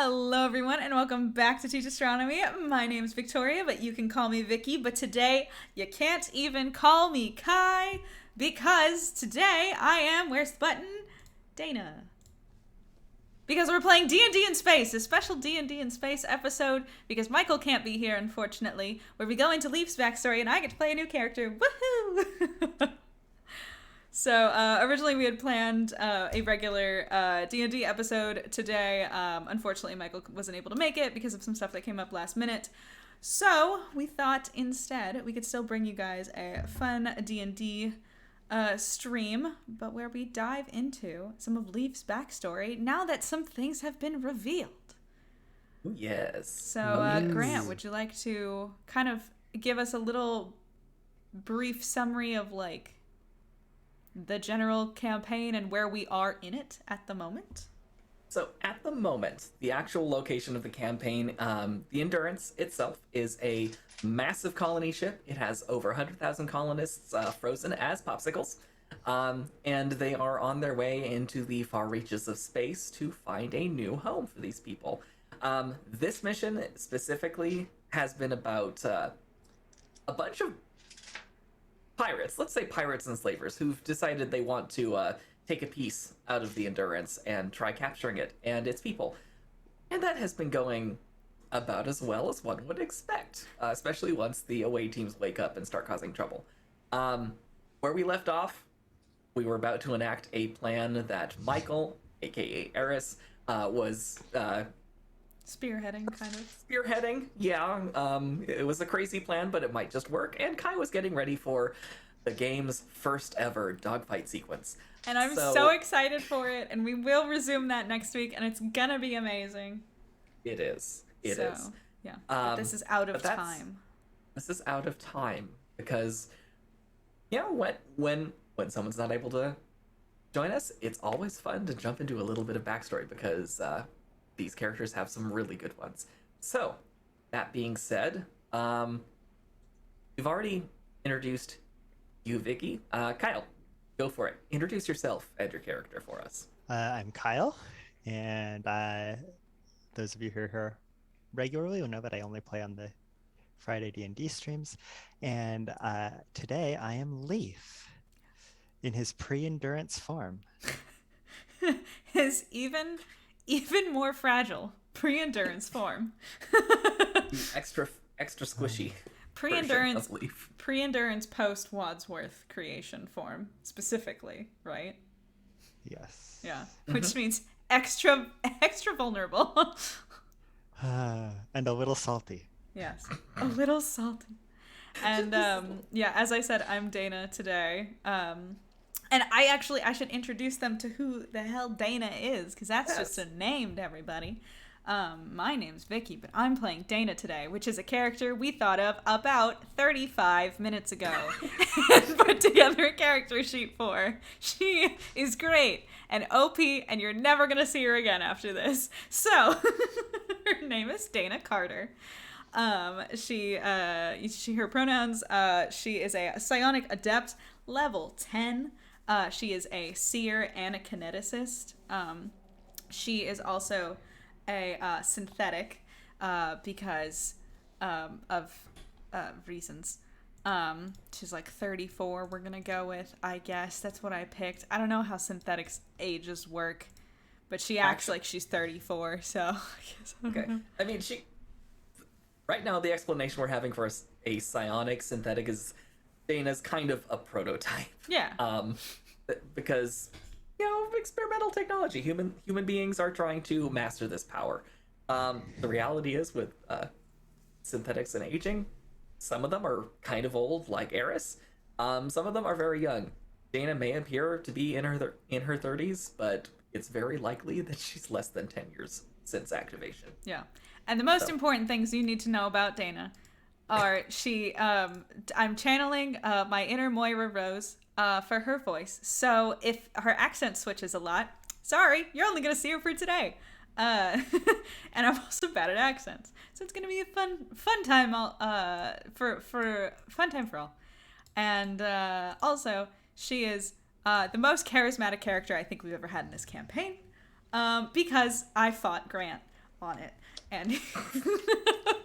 Hello everyone and welcome back to Teach Astronomy. My name's Victoria, but you can call me Vicky, but today you can't even call me Kai because today I am, where's the button? Dana. Because we're playing D&D in Space, a special D&D in Space episode because Michael can't be here unfortunately, where we go into Leaf's backstory and I get to play a new character. Woohoo! So originally we had planned a regular D&D episode today. Unfortunately, Michael wasn't able to make it because of some stuff that came up last minute. So we thought instead we could still bring you guys a fun D&D stream, but where we dive into some of Leaf's backstory now that some things have been revealed. Yes. So Grant, would you like to kind of give us a little brief summary of like the general campaign and where we are in it at the moment? So at the moment, the actual location of the campaign, the Endurance itself is a massive colony ship. It has over 100,000 colonists frozen as popsicles. And they are on their way into the far reaches of space to find a new home for these people. This mission specifically has been about a bunch of pirates, let's say pirates and slavers, who've decided they want to take a piece out of the Endurance and try capturing it and its people. And that has been going about as well as one would expect, especially once the away teams wake up and start causing trouble. Where we left off, we were about to enact a plan that Michael, aka Eris, was Spearheading, kind of. Spearheading, yeah. It was a crazy plan, but it might just work. And Kai was getting ready for the game's first ever dogfight sequence. And I'm so excited for it, and we will resume that next week, and it's gonna be amazing. It is. It is. Yeah, but this is out of time. This is out of time, because, you know, when someone's not able to join us, it's always fun to jump into a little bit of backstory, because these characters have some really good ones. So, that being said, we've already introduced you, Vicky. Kyle, go for it. Introduce yourself and your character for us. I'm Kyle, and those of you who are here regularly will know that I only play on the Friday D&D streams. And today I am Leaf in his pre-endurance form. His even more fragile pre-endurance form. Extra squishy. Pre-endurance post Wadsworth creation form specifically, right? Yes. Yeah, which means extra vulnerable. And a little salty. Yes, a little salty. And yeah, as I said, I'm Dana today. And I should introduce them to who the hell Dana is, because that's just a name to everybody. My name's Vicky, but I'm playing Dana today, which is a character we thought of about 35 minutes ago and put together a character sheet for. She is great and OP, and you're never going to see her again after this. So, her name is Dana Carter. Her pronouns, she is a psionic adept, level 10. She is a seer and a kineticist. She is also a synthetic because of reasons. She's like 34, we're gonna go with, I guess. That's what I picked. I don't know how synthetics ages work, but she acts like she's 34, so I guess I don't know. I mean, right now the explanation we're having for a psionic synthetic is Dana's kind of a prototype. Yeah. Because, you know, experimental technology. Human beings are trying to master this power. The reality is with synthetics and aging, some of them are kind of old, like Eris. Some of them are very young. Dana may appear to be in her 30s, but it's very likely that she's less than 10 years since activation. Yeah. And the most important things you need to know about Dana are I'm channeling my inner Moira Rose for her voice. So if her accent switches a lot, sorry, you're only going to see her for today. And I'm also bad at accents. So it's going to be a fun time for all. And also, she is the most charismatic character I think we've ever had in this campaign because I fought Grant. on it, and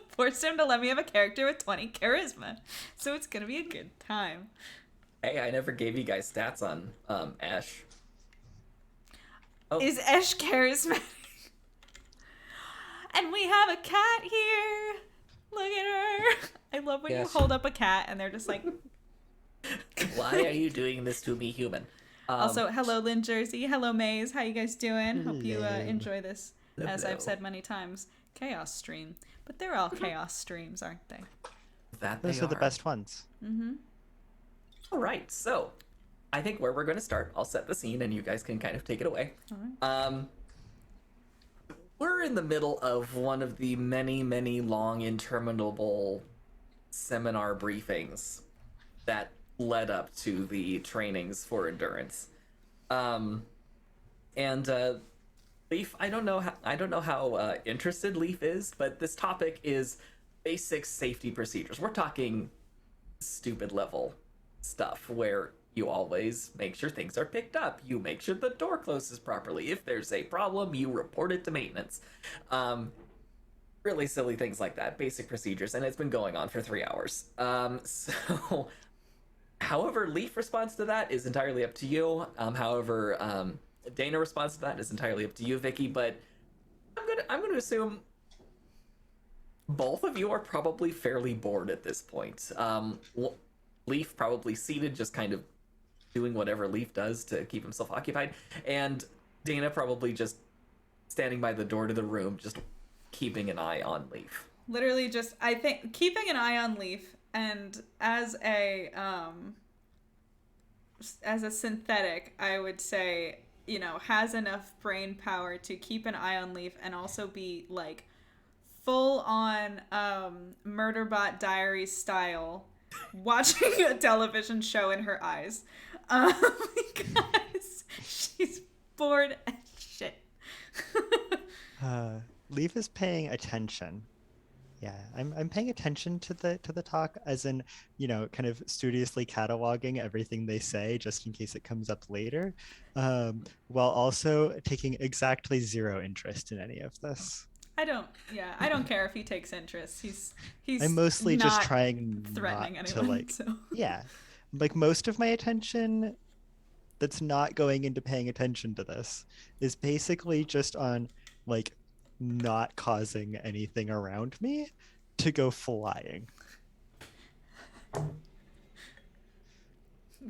forced him to let me have a character with 20 charisma. So it's gonna be a good time. Hey, I never gave you guys stats on Ash. Oh. Is Ash charismatic? And we have a cat here. Look at her. I love when you hold up a cat and they're just like... Why are you doing this to me, human? Also, hello, Lynn Jersey. Hello, Maze. How you guys doing? Hope you Hello. enjoy this, as Hello. I've said many times, chaos stream. But they're all chaos streams, aren't they? Those are the best ones. Mm-hmm. All right, so I think where we're going to start, I'll set the scene and you guys can kind of take it away. All right. We're in the middle of one of the many, many long, interminable seminar briefings that led up to the trainings for endurance. Leaf, I don't know how interested Leaf is, but this topic is basic safety procedures. We're talking stupid level stuff where you always make sure things are picked up. You make sure the door closes properly. If there's a problem, you report it to maintenance. Really silly things like that, basic procedures, and it's been going on for 3 hours. So however Leaf responds to that is entirely up to you. However Dana responds to that is entirely up to you, Vicky, but I'm gonna assume both of you are probably fairly bored at this point. Leaf probably seated, just kind of doing whatever Leaf does to keep himself occupied, and Dana probably just standing by the door to the room, just keeping an eye on Leaf. Literally just, I think, keeping an eye on Leaf, and as a synthetic, I would say, you know, has enough brain power to keep an eye on Leaf and also be, like, full on Murderbot Diaries style, watching a television show in her eyes. Because she's bored as shit. Leaf is paying attention. Yeah, I'm paying attention to the talk, as in, you know, kind of studiously cataloging everything they say just in case it comes up later, while also taking exactly zero interest in any of this. I don't care if he takes interest. He's I'm mostly not just trying threatening not anyone, to, like, so. yeah, like most of my attention that's not going into paying attention to this is basically just on, like, not causing anything around me to go flying.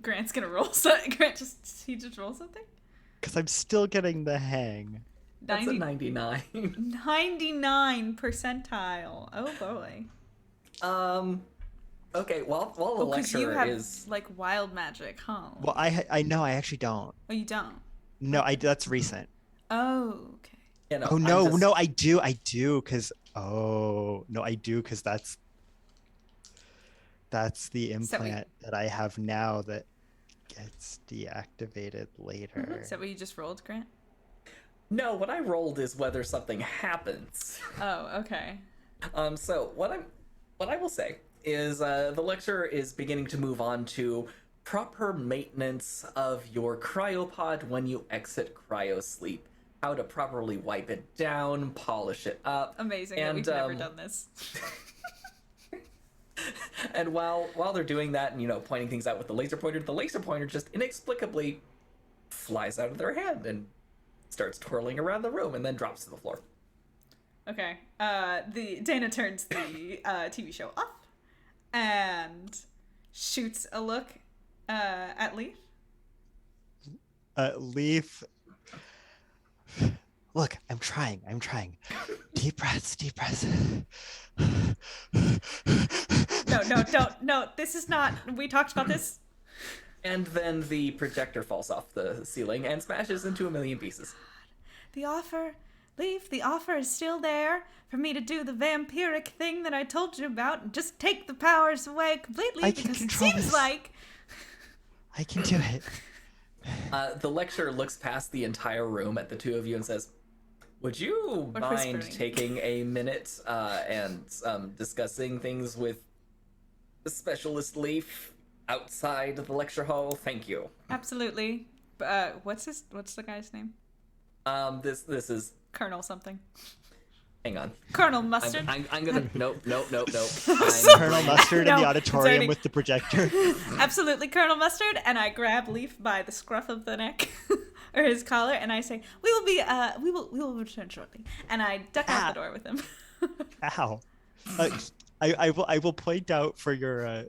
Grant's gonna roll something. Grant just roll something? Because I'm still getting the hang. That's a 99. 99 percentile. Oh boy. Okay, well, the because you lecturer have is... like wild magic, huh? Well, I know, I actually don't. Oh, you don't? No, that's recent. Oh, okay. You know, Oh, no, I'm just... no, I do, because... Oh, no, I do, because that's the implant that I have now that gets deactivated later. Is that what you just rolled, Grant? No, what I rolled is whether something happens. Oh, okay. So what I will say is the lecturer is beginning to move on to proper maintenance of your cryopod when you exit cryosleep. How to properly wipe it down, polish it up. Amazing that we've never done this. And while they're doing that and, you know, pointing things out with the laser pointer just inexplicably flies out of their hand and starts twirling around the room and then drops to the floor. Okay. Dana turns the TV show off and shoots a look at Leaf. Leaf. Look, I'm trying. Deep breaths. No, this is not, we talked about this. And then the projector falls off the ceiling and smashes into a million pieces. The offer, Leaf, the offer is still there for me to do the vampiric thing that I told you about and just take the powers away completely, because it seems like... I can do it. The lecturer looks past the entire room at the two of you and says, would you mind taking a minute and discussing things with the specialist Leaf outside the lecture hall? Thank you. Absolutely. What's the guy's name? This is Colonel something. Hang on. Colonel Mustard. I'm gonna. Nope. Colonel Mustard in No, the it's auditorium already- with the projector. Absolutely, Colonel Mustard. And I grab Leaf by the scruff of the neck, or his collar, and I say, we will return shortly. And I duck out the door with him. Ow. I will point out for your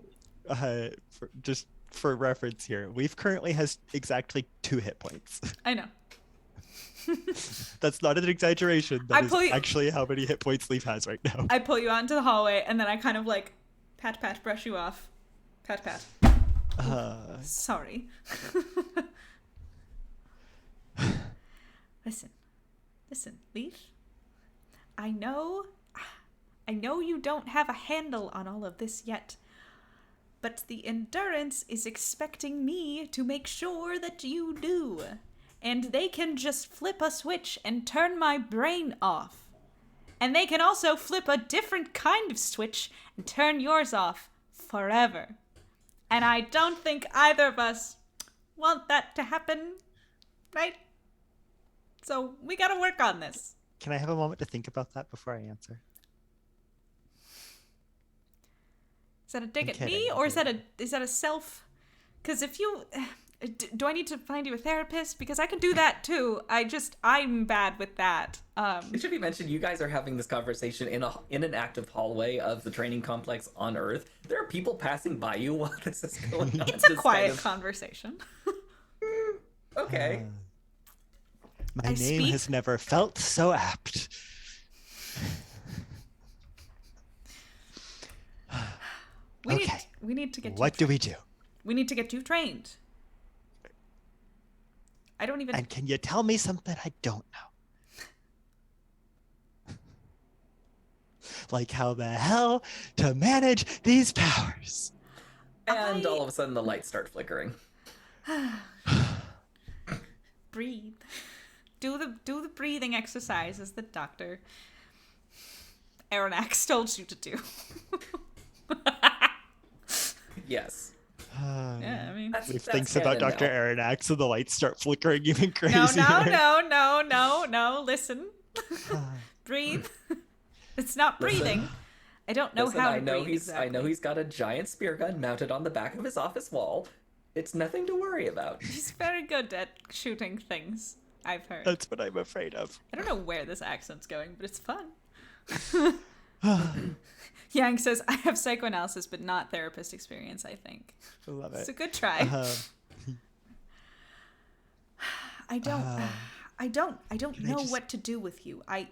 just for reference here. Leaf currently has exactly 2 hit points. I know. That's not an exaggeration. That is pull you- actually how many hit points Leaf has right now. I pull you out into the hallway, and then I kind of like pat, brush you off. Pat. Sorry. Listen, Leaf. I know you don't have a handle on all of this yet, but the Endurance is expecting me to make sure that you do. And they can just flip a switch and turn my brain off. And they can also flip a different kind of switch and turn yours off forever. And I don't think either of us want that to happen, right? So we gotta work on this. Can I have a moment to think about that before I answer? Is that a dig I'm at me, kidding, or I'm is that a self? Because if you, do I need to find you a therapist? Because I can do that too. I'm bad with that. It should be mentioned you guys are having this conversation in an active hallway of the training complex on Earth. There are people passing by you while this is going on. It's a Just quiet kind of- conversation. Okay. My I name speak- has never felt so apt. Okay. We need to get. What do we do? We need to get you trained. I don't even. And can you tell me something I don't know? Like how the hell to manage these powers? And all of a sudden the lights start flickering. Breathe. Do the breathing exercises that Dr. Aronax told you to do. Yes. Yeah, I mean. That's Thinks about canon Dr. now. Aronax and the lights start flickering even crazier. No. Listen. Breathe. It's not breathing. Listen. I don't know Listen, how to I know breathe exactly. I know he's got a giant spear gun mounted on the back of his office wall. It's nothing to worry about. He's very good at shooting things, I've heard. That's what I'm afraid of. I don't know where this accent's going, but it's fun. Yang says, I have psychoanalysis, but not therapist experience, I think. I love It's a it. good try. I don't Can I know just- what to do with you. I've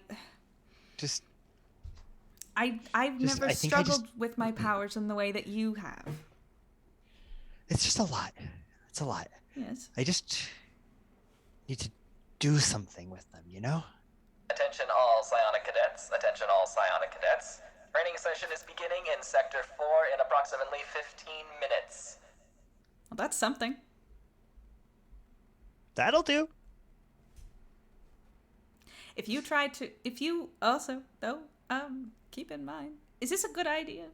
Just never I think I struggled with my powers in the way that you have. it's just a lot. It's a lot. Yes. I just need to do something with them, you know? Attention all psionic cadets. Attention all psionic cadets. Training session is beginning in Sector 4 in approximately 15 minutes. Well, that's something. That'll do. If you also, though, keep in mind, is this a good idea?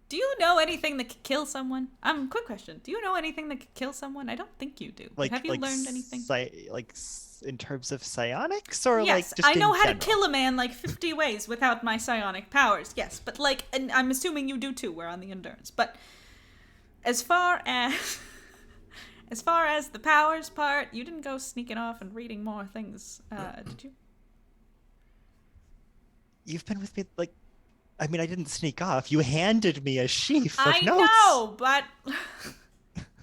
Do you know anything that could kill someone? Quick question. Do you know anything that could kill someone? I don't think you do. Have you learned anything? In terms of psionics, or Yes, just I know in how to general? kill a man like 50 ways without my psionic powers. Yes, but and I'm assuming you do too. We're on the Endurance. But as far as the powers part, you didn't go sneaking off and reading more things, did you? You've been with me, I mean, I didn't sneak off. You handed me a sheaf of I notes. know, but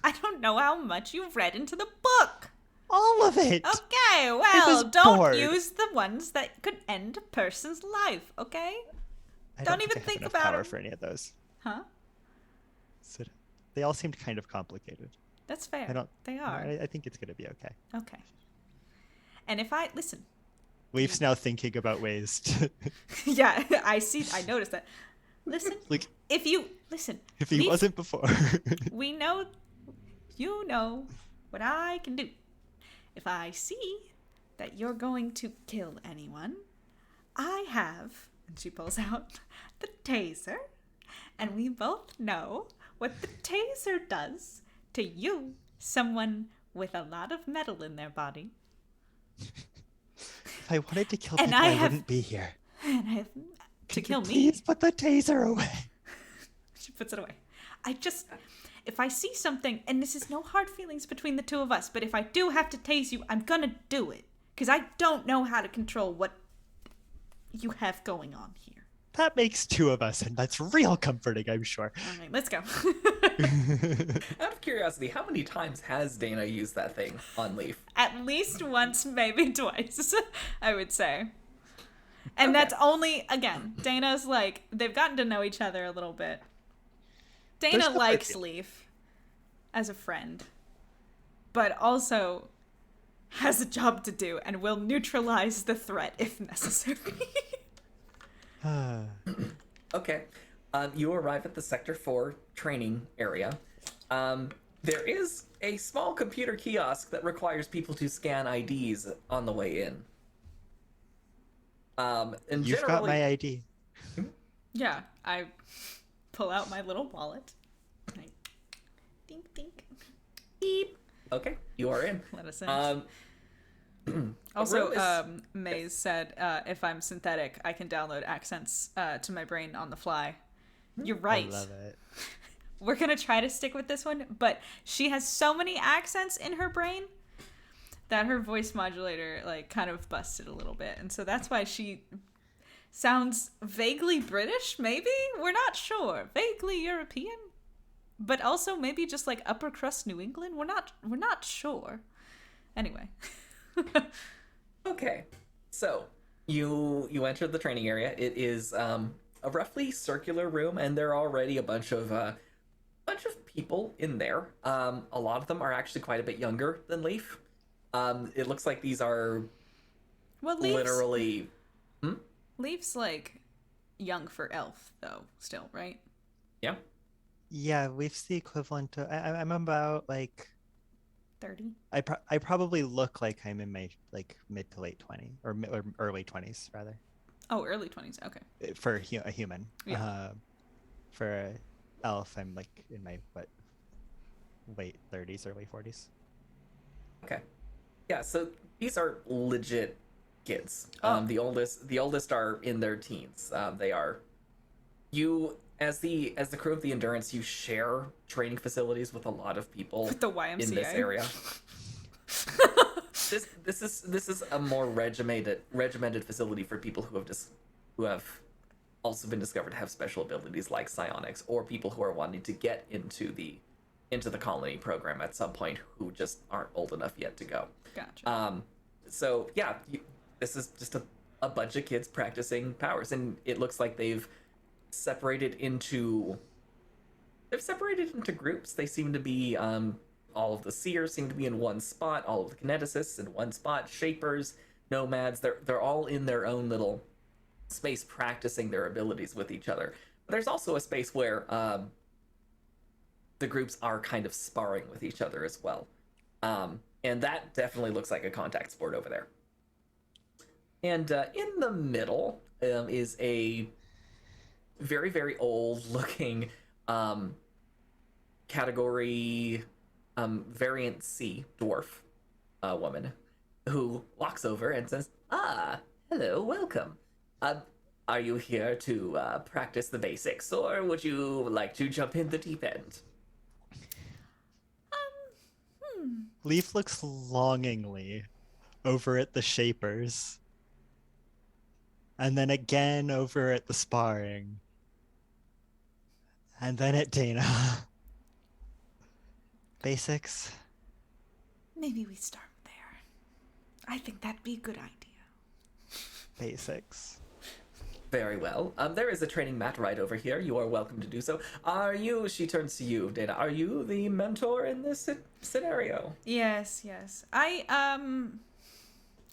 I don't know how much you've read into the book. All of it. Okay, well, was don't bored. use the ones that could end a person's life, okay? I don't think even I have think enough about power it. for any of those. Huh? So they all seemed kind of complicated. That's fair. I don't. They are. I think it's gonna be okay. Okay. And listen. Leaf's now thinking about ways to. Yeah, I noticed that. Listen. If he Leaf, wasn't before. we know, you know what I can do. If I see that you're going to kill anyone, I have, and she pulls out the taser, and we both know what the taser does to you, someone with a lot of metal in their body. If I wanted to kill And people, I I have- wouldn't be here. and I have to kill me. Please put the taser away. She puts it away. If I see something, and this is no hard feelings between the two of us, but if I do have to tase you, I'm gonna do it. Because I don't know how to control what you have going on here. That makes two of us, and that's real comforting, I'm sure. All right, let's go. Out of curiosity, how many times has Dana used that thing on Leaf? At least once, maybe twice, I would say. And that's only, again, Dana's like, they've gotten to know each other a little bit. Dana likes Leaf as a friend, but also has a job to do and will neutralize the threat if necessary. Okay. You arrive at the Sector 4 training area. There is a small computer kiosk that requires people to scan IDs on the way in. And You've got my ID. Yeah, I pull out my little wallet. Dink, dink. Beep. Okay, you are in. Let us in. Also, Maze said, if I'm synthetic, I can download accents to my brain on the fly. You're right. I love it. We're going to try to stick with this one, but she has so many accents in her brain that her voice modulator like kind of busted a little bit. And so that's why she sounds vaguely British, maybe? We're not sure. Vaguely European, but also maybe just like upper crust New England. We're not sure. Anyway. Okay. So, you enter the training area. It is a roughly circular room, and there are already a bunch of people in there. A lot of them are actually quite a bit younger than Leaf. It looks like these are literally... Leaf's like young for elf, though, still, right? Yeah. Yeah, Leaf's the equivalent to... I'm about, like... 30? I probably look like I'm in my, like, mid to late 20s, or early 20s, rather. Oh, early 20s, okay. For a human. Yeah. For an elf, I'm, like, in my, late 30s, early 40s. Okay. Yeah, so these are legit kids. Oh. The oldest are in their teens. They are... You, as the crew of the Endurance, you share training facilities with a lot of people With the YMCA. in this area. This is a more regimented facility for people who have also been discovered to have special abilities like psionics, or people who are wanting to get into the colony program at some point who just aren't old enough yet to go. Gotcha. So yeah, this is just a bunch of kids practicing powers, and it looks like they've separated into groups. They seem to be all of the seers seem to be in one spot, all of the kineticists in one spot, shapers, nomads, they're all in their own little space practicing their abilities with each other. But there's also a space where the groups are kind of sparring with each other as well. And that definitely looks like a contact sport over there. And in the middle is a very, very old looking category variant C dwarf woman who walks over and says, hello, welcome. Are you here to practice the basics, or would you like to jump in the deep end? Leaf looks longingly over at the shapers, and then again over at the sparring, and then at Dana. Basics? Maybe we start there. I think that'd be a good idea. Basics. Very well. There is a training mat right over here. You are welcome to do so. She turns to you, Dana. Are you the mentor in this scenario? Yes. I guess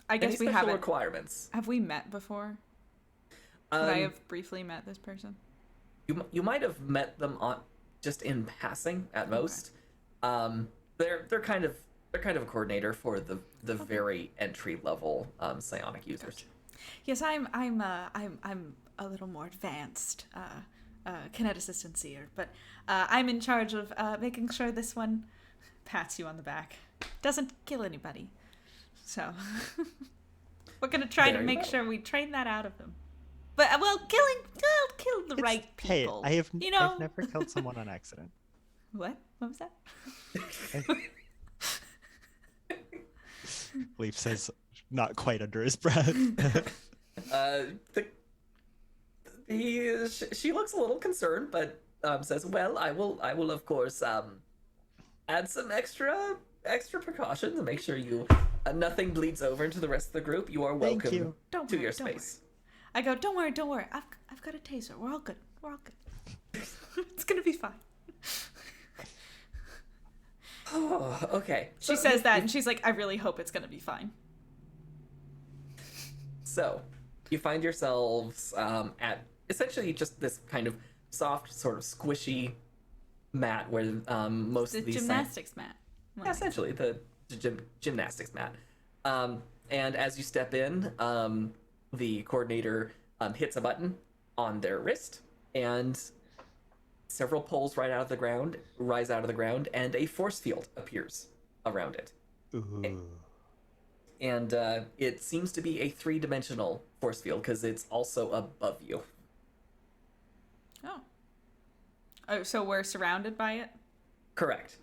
Any we special haven't. requirements? Have we met before? Could I have briefly met this person? You might have met them just in passing at most. They're kind of a coordinator for the very entry level psionic users. Gotcha. Yes, I'm a little more advanced kineticist and seer, but I'm in charge of making sure this one pats you on the back, doesn't kill anybody. So we're gonna try to make sure we train that out of him. But well, kill the right people. Hey, you know I've never killed someone on accident. What was that? Leaf says, not quite under his breath. She looks a little concerned, but says, "Well, I will of course add some extra precautions to make sure you nothing bleeds over into the rest of the group. You are Thank welcome you. to your space." I go, don't worry. I've got a taser. We're all good. It's gonna be fine. Oh, okay. She says that, and she's like, I really hope it's gonna be fine. So, you find yourselves at essentially just this kind of soft, sort of squishy mat where most of these gymnastics mat. Essentially, the gymnastics mat. And as you step in, the coordinator hits a button on their wrist, and several poles rise out of the ground, and a force field appears around it. Ooh. And it seems to be a 3-dimensional force field because it's also above you. Oh, so we're surrounded by it? Correct.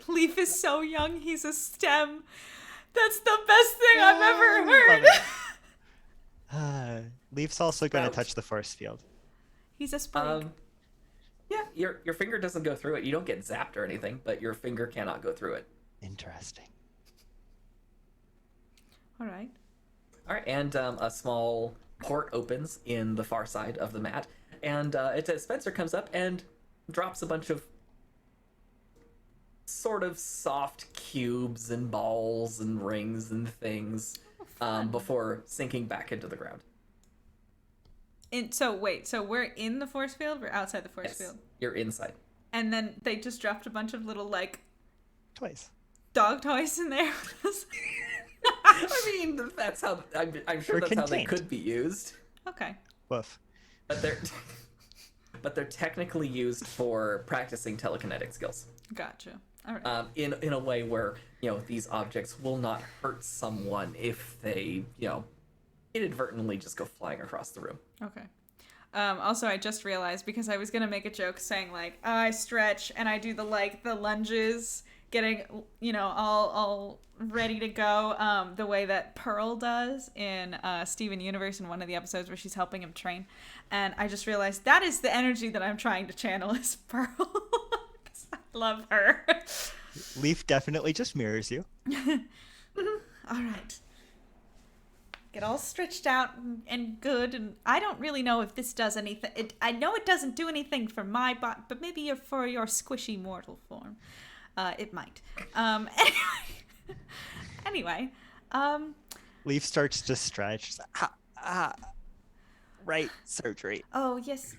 Leaf is so young, he's a STEM. That's the best thing I've ever heard. Leaf's also going to touch the force field. He's a sprig. Yeah, your finger doesn't go through it. You don't get zapped or anything, but your finger cannot go through it. Interesting. All right. And a small port opens in the far side of the mat, and Spencer comes up and drops a bunch of sort of soft cubes and balls and rings and things before sinking back into the ground. So we're in the force field? We're outside the force field? You're inside. And then they just dropped a bunch of little, Toys. dog toys in there. I mean, that's how, I'm sure that's how they could be used. Okay. Woof. But they're technically used for practicing telekinetic skills. Gotcha. All right. In a way where, these objects will not hurt someone if they, inadvertently just go flying across the room. Okay. Also, I just realized, because I was going to make a joke saying, I stretch and I do the lunges, getting, all ready to go, the way that Pearl does in Steven Universe in one of the episodes where she's helping him train. And I just realized that is the energy that I'm trying to channel is Pearl. 'Cause I love her. Leaf definitely just mirrors you. All right. Get all stretched out and good, and I don't really know if this does anything. I know it doesn't do anything for my body, but maybe for your squishy mortal form, it might. Anyway, Leaf starts to stretch. Right, surgery. Oh yes.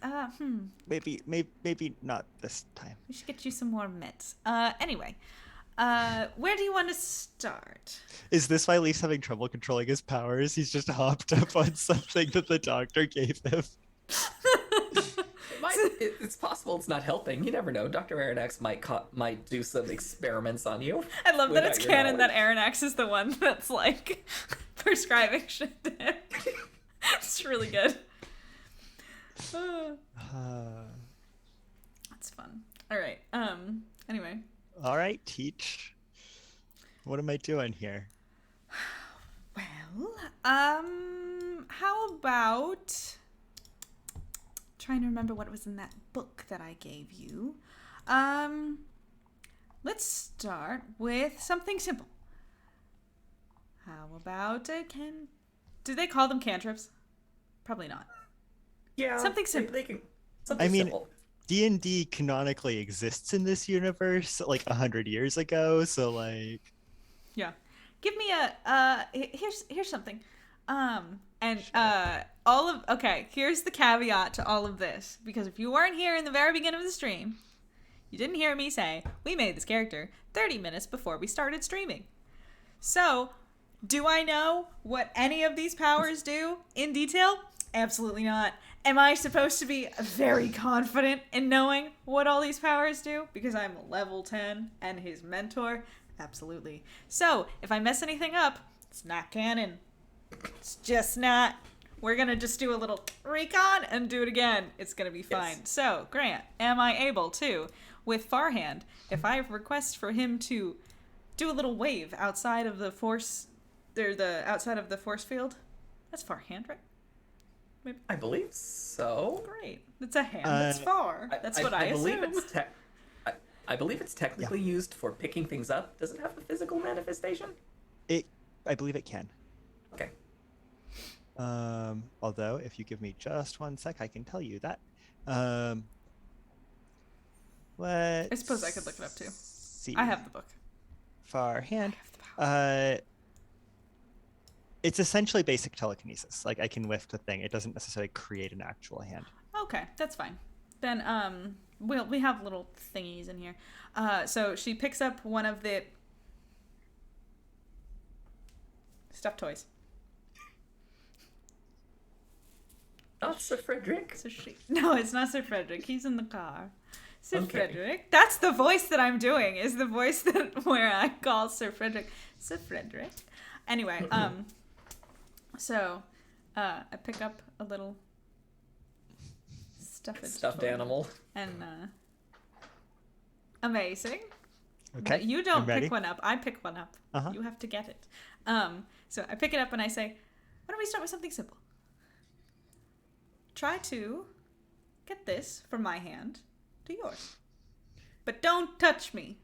Maybe not this time. We should get you some more meds. Anyway. Where do you want to start? Is this why Leaf's having trouble controlling his powers? He's just hopped up on something that the doctor gave him. It's possible it's not helping. You never know. Dr. Aronnax might do some experiments on you. I love that it's canon that Aronnax is the one that's prescribing shit to him. It's really good. That's fun. All right. Anyway. All right, Teach. What am I doing here? Well, how about trying to remember what was in that book that I gave you. Let's start with something simple. How about do they call them cantrips? Probably not. Yeah. Something simple. They can, something simple. D&D canonically exists in this universe 100 years ago, so yeah. Give me here's something. Here's the caveat to all of this, because if you weren't here in the very beginning of the stream, you didn't hear me say we made this character 30 minutes before we started streaming. So, do I know what any of these powers do in detail? Absolutely not. Am I supposed to be very confident in knowing what all these powers do because I'm level 10 and his mentor? Absolutely. So, if I mess anything up, it's not canon. It's just not. We're going to just do a little recon and do it again. It's going to be fine. Yes. So, Grant, am I able to, with Farhand, if I request for him to do a little wave outside of the force, or outside of the force field? That's Farhand, right? Maybe. I believe so. Great. It's a hand that's far. That's what I assume. I believe it's technically used for picking things up. Does it have a physical manifestation? I believe it can. Okay. Although, if you give me just 1 sec, I can tell you that. I suppose I could look it up too. See. I have the book. Farhand. I have the power. It's essentially basic telekinesis. Like, I can lift a thing. It doesn't necessarily create an actual hand. Okay, that's fine. Then we have little thingies in here. So she picks up one of the stuffed toys. Not Sir Frederick. So no, it's not Sir Frederick. He's in the car. Sir Okay. Frederick. That's the voice that I'm doing. Is the voice where I call Sir Frederick Sir Frederick. Anyway, so I pick up a little stuffed toy. Animal. And amazing. Okay. But you I'm don't ready. pick one up. I pick one up. Uh-huh. You have to get it. So I pick it up and I say, why don't we start with something simple? Try to get this from my hand to yours. But don't touch me.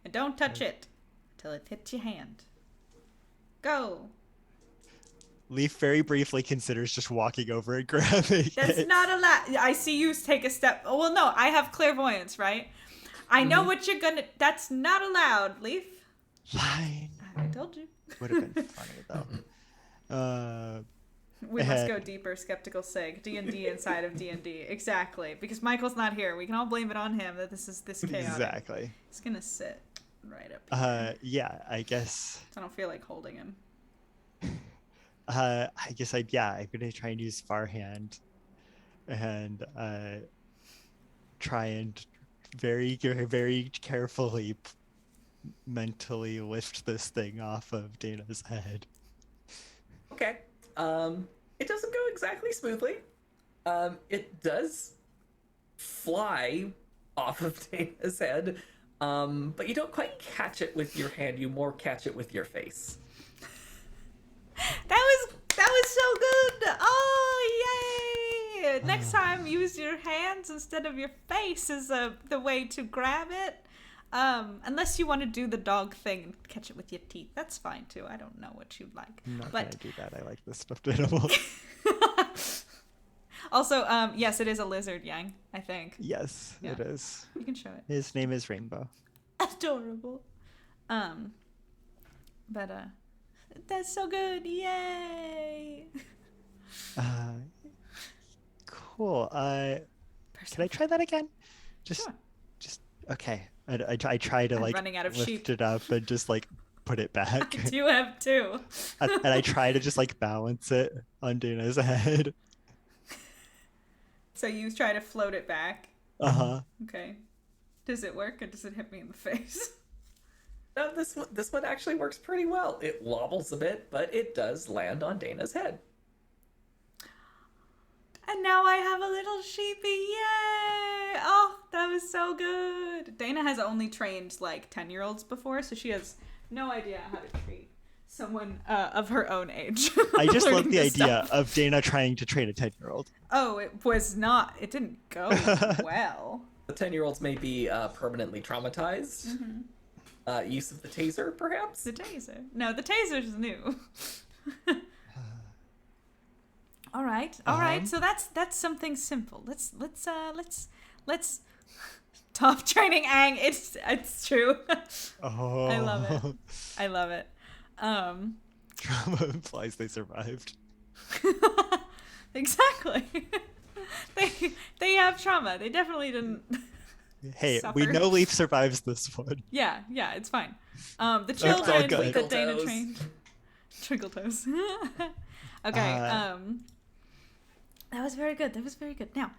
And don't touch it until it hits your hand. Go. Leaf very briefly considers just walking over and grabbing That's it. not allowed. I see you take a step. Oh, well, no, I have clairvoyance, right? I know what you're gonna. That's not allowed, Leaf. Fine. I told you. Would have been funny though. We must go deeper, skeptical sig. D&D inside of D&D. Exactly. Because Michael's not here. We can all blame it on him that this is this chaotic. Exactly. He's gonna sit right up here. Yeah, I guess. I don't feel like holding him. I guess I'm gonna try and use Farhand and try and very, very carefully mentally lift this thing off of Dana's head. Okay. It doesn't go exactly smoothly. It does fly off of Dana's head, but you don't quite catch it with your hand. You more catch it with your face. That was so good. Oh, yay! Next time, use your hands instead of your face as the way to grab it. Unless you want to do the dog thing and catch it with your teeth. That's fine, too. I don't know what you'd like. I'm not But gonna do that. I like the stuffed animal. also, yes, it is a lizard, Yang, I think. Yes, Yeah. it is. You can show it. His name is Rainbow. Adorable. But that's so good. Yay! Cool. Can I try that again? Sure. Just okay. I try to I'm like running out of lift sheep. it up and just like put it back. I do have two. And I try to just like balance it on Dana's head. So you try to float it back. Uh-huh. Okay. Does it work or does it hit me in the face? No, this one actually works pretty well. It wobbles a bit, but it does land on Dana's head. And now I have a little sheepy. Yay! Oh, that was so good. Dana has only trained like 10-year-olds before, so she has no idea how to treat someone of her own age. I just love learning the this idea stuff. of Dana trying to train a 10-year-old. Oh, it didn't go well. The 10-year-olds may be permanently traumatized. Mm-hmm. Use of the taser, perhaps? The taser. No, the taser's new. All right. So that's something simple. Let's top training Aang. It's true. Oh. I love it. Trauma implies they survived. Exactly. They have trauma. They definitely didn't. Hey, Suffer. we know Leaf survives this one. Yeah, it's fine. The all children good. that Dana Twinkle trained. Twinkle toes. Okay. That was very good. Now,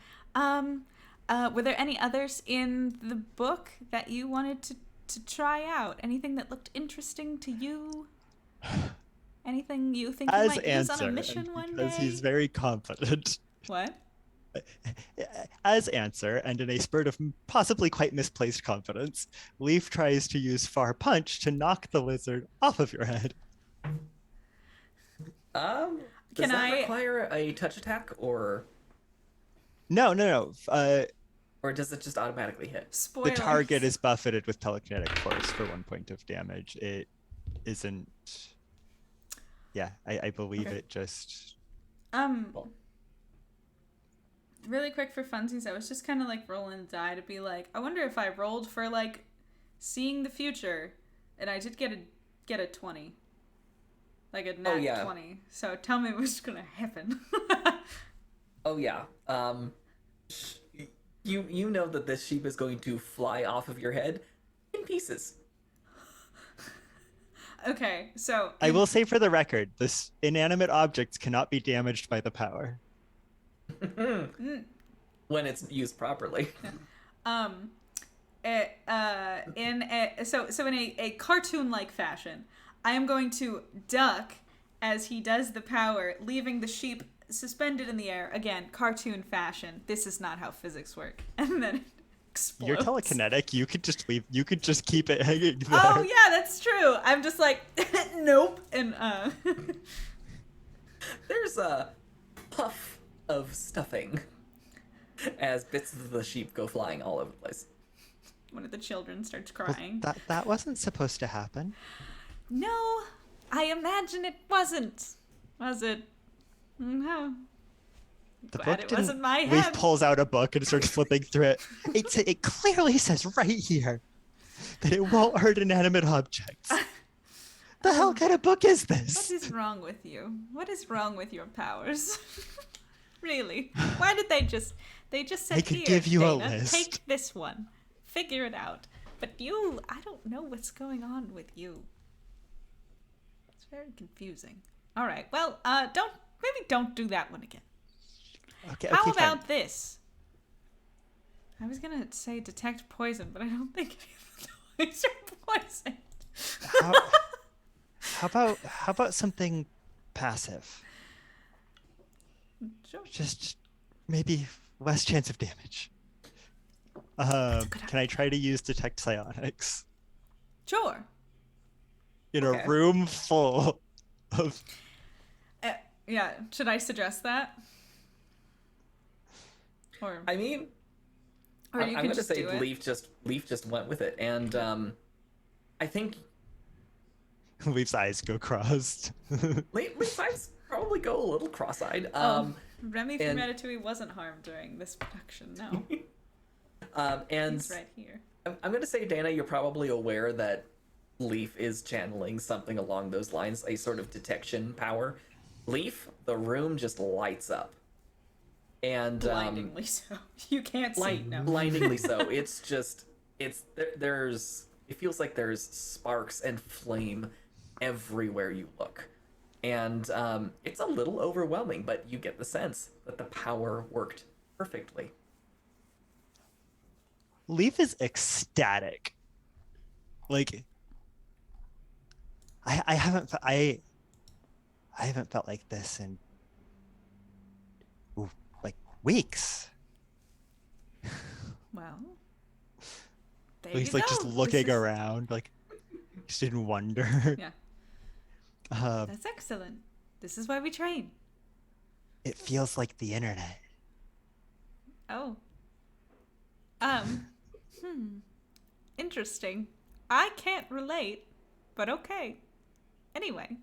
were there any others in the book that you wanted to try out? Anything that looked interesting to you? Anything you think you As might use on a answer, mission and one because day? he's very confident. What? As answer, and in a spurt of possibly quite misplaced confidence, Leaf tries to use Far Punch to knock the lizard off of your head. Does Can that I- require a touch attack, or No. or does it just automatically hit? Spoilers. The target is buffeted with telekinetic force for 1 point of damage. It isn't. Yeah, I believe Okay. it just. Really quick for funsies, I was just kind of like rolling the die to be like, I wonder if I rolled for like seeing the future, and I did get a 20, like a nat 20. So tell me what's gonna happen. Oh yeah. You know that this sheep is going to fly off of your head in pieces. Okay, so I will say for the record, this inanimate objects cannot be damaged by the power. When it's used properly. in a cartoon-like fashion, I am going to duck as he does the power, leaving the sheep suspended in the air. Again, cartoon fashion. This is not how physics work. And then it explodes. You're telekinetic. You could just leave. You could just keep it hanging there. Oh yeah, that's true. I'm just like, nope, and There's a puff of stuffing as bits of the sheep go flying all over the place. one of the children starts Well, crying. that wasn't supposed to happen. No, I imagine it wasn't. Was it? No. The Glad book it didn't. wasn't my Leaf head. pulls out a book and starts flipping through it. It clearly says right here that it won't hurt inanimate objects. The hell kind of book is What this? is wrong with you? What is wrong with your powers? Really? Why did they just said I could here, give you a Dana, list. take this one. Figure it out. But you, I don't know what's going on with you. It's very confusing. All right. Well, don't do that one again. Okay. How fine. about this? I was going to say detect poison, but I don't think any of the toys are poison. How about something passive? Sure. Just maybe less chance of damage. Can I try to use detect psionics Sure. in Okay. a room full of? Yeah, should I suggest that? Or I mean, you I'm can going to just say do it. Leaf just went with it, and I think Leaf's eyes go crossed. Leaf's eyes probably go a little cross-eyed. Remy from and- Ratatouille wasn't harmed during this production, no. And He's right here. I'm going to say, Dana, you're probably aware that Leaf is channeling something along those lines, a sort of detection power. Leaf, the room just lights up. And Blindingly so. You can't see, no. blindingly so. It's just, there's, it feels like there's sparks and flame everywhere you look. And it's a little overwhelming, but you get the sense that the power worked perfectly. Leaf is ecstatic. Like I haven't felt like this in like weeks. Well, there He's you like go. just This looking is- around, like just in wonder. Yeah, Um, that's excellent. This is why we train. it feels like the internet. Oh. Interesting. I can't relate, but okay. Anyway.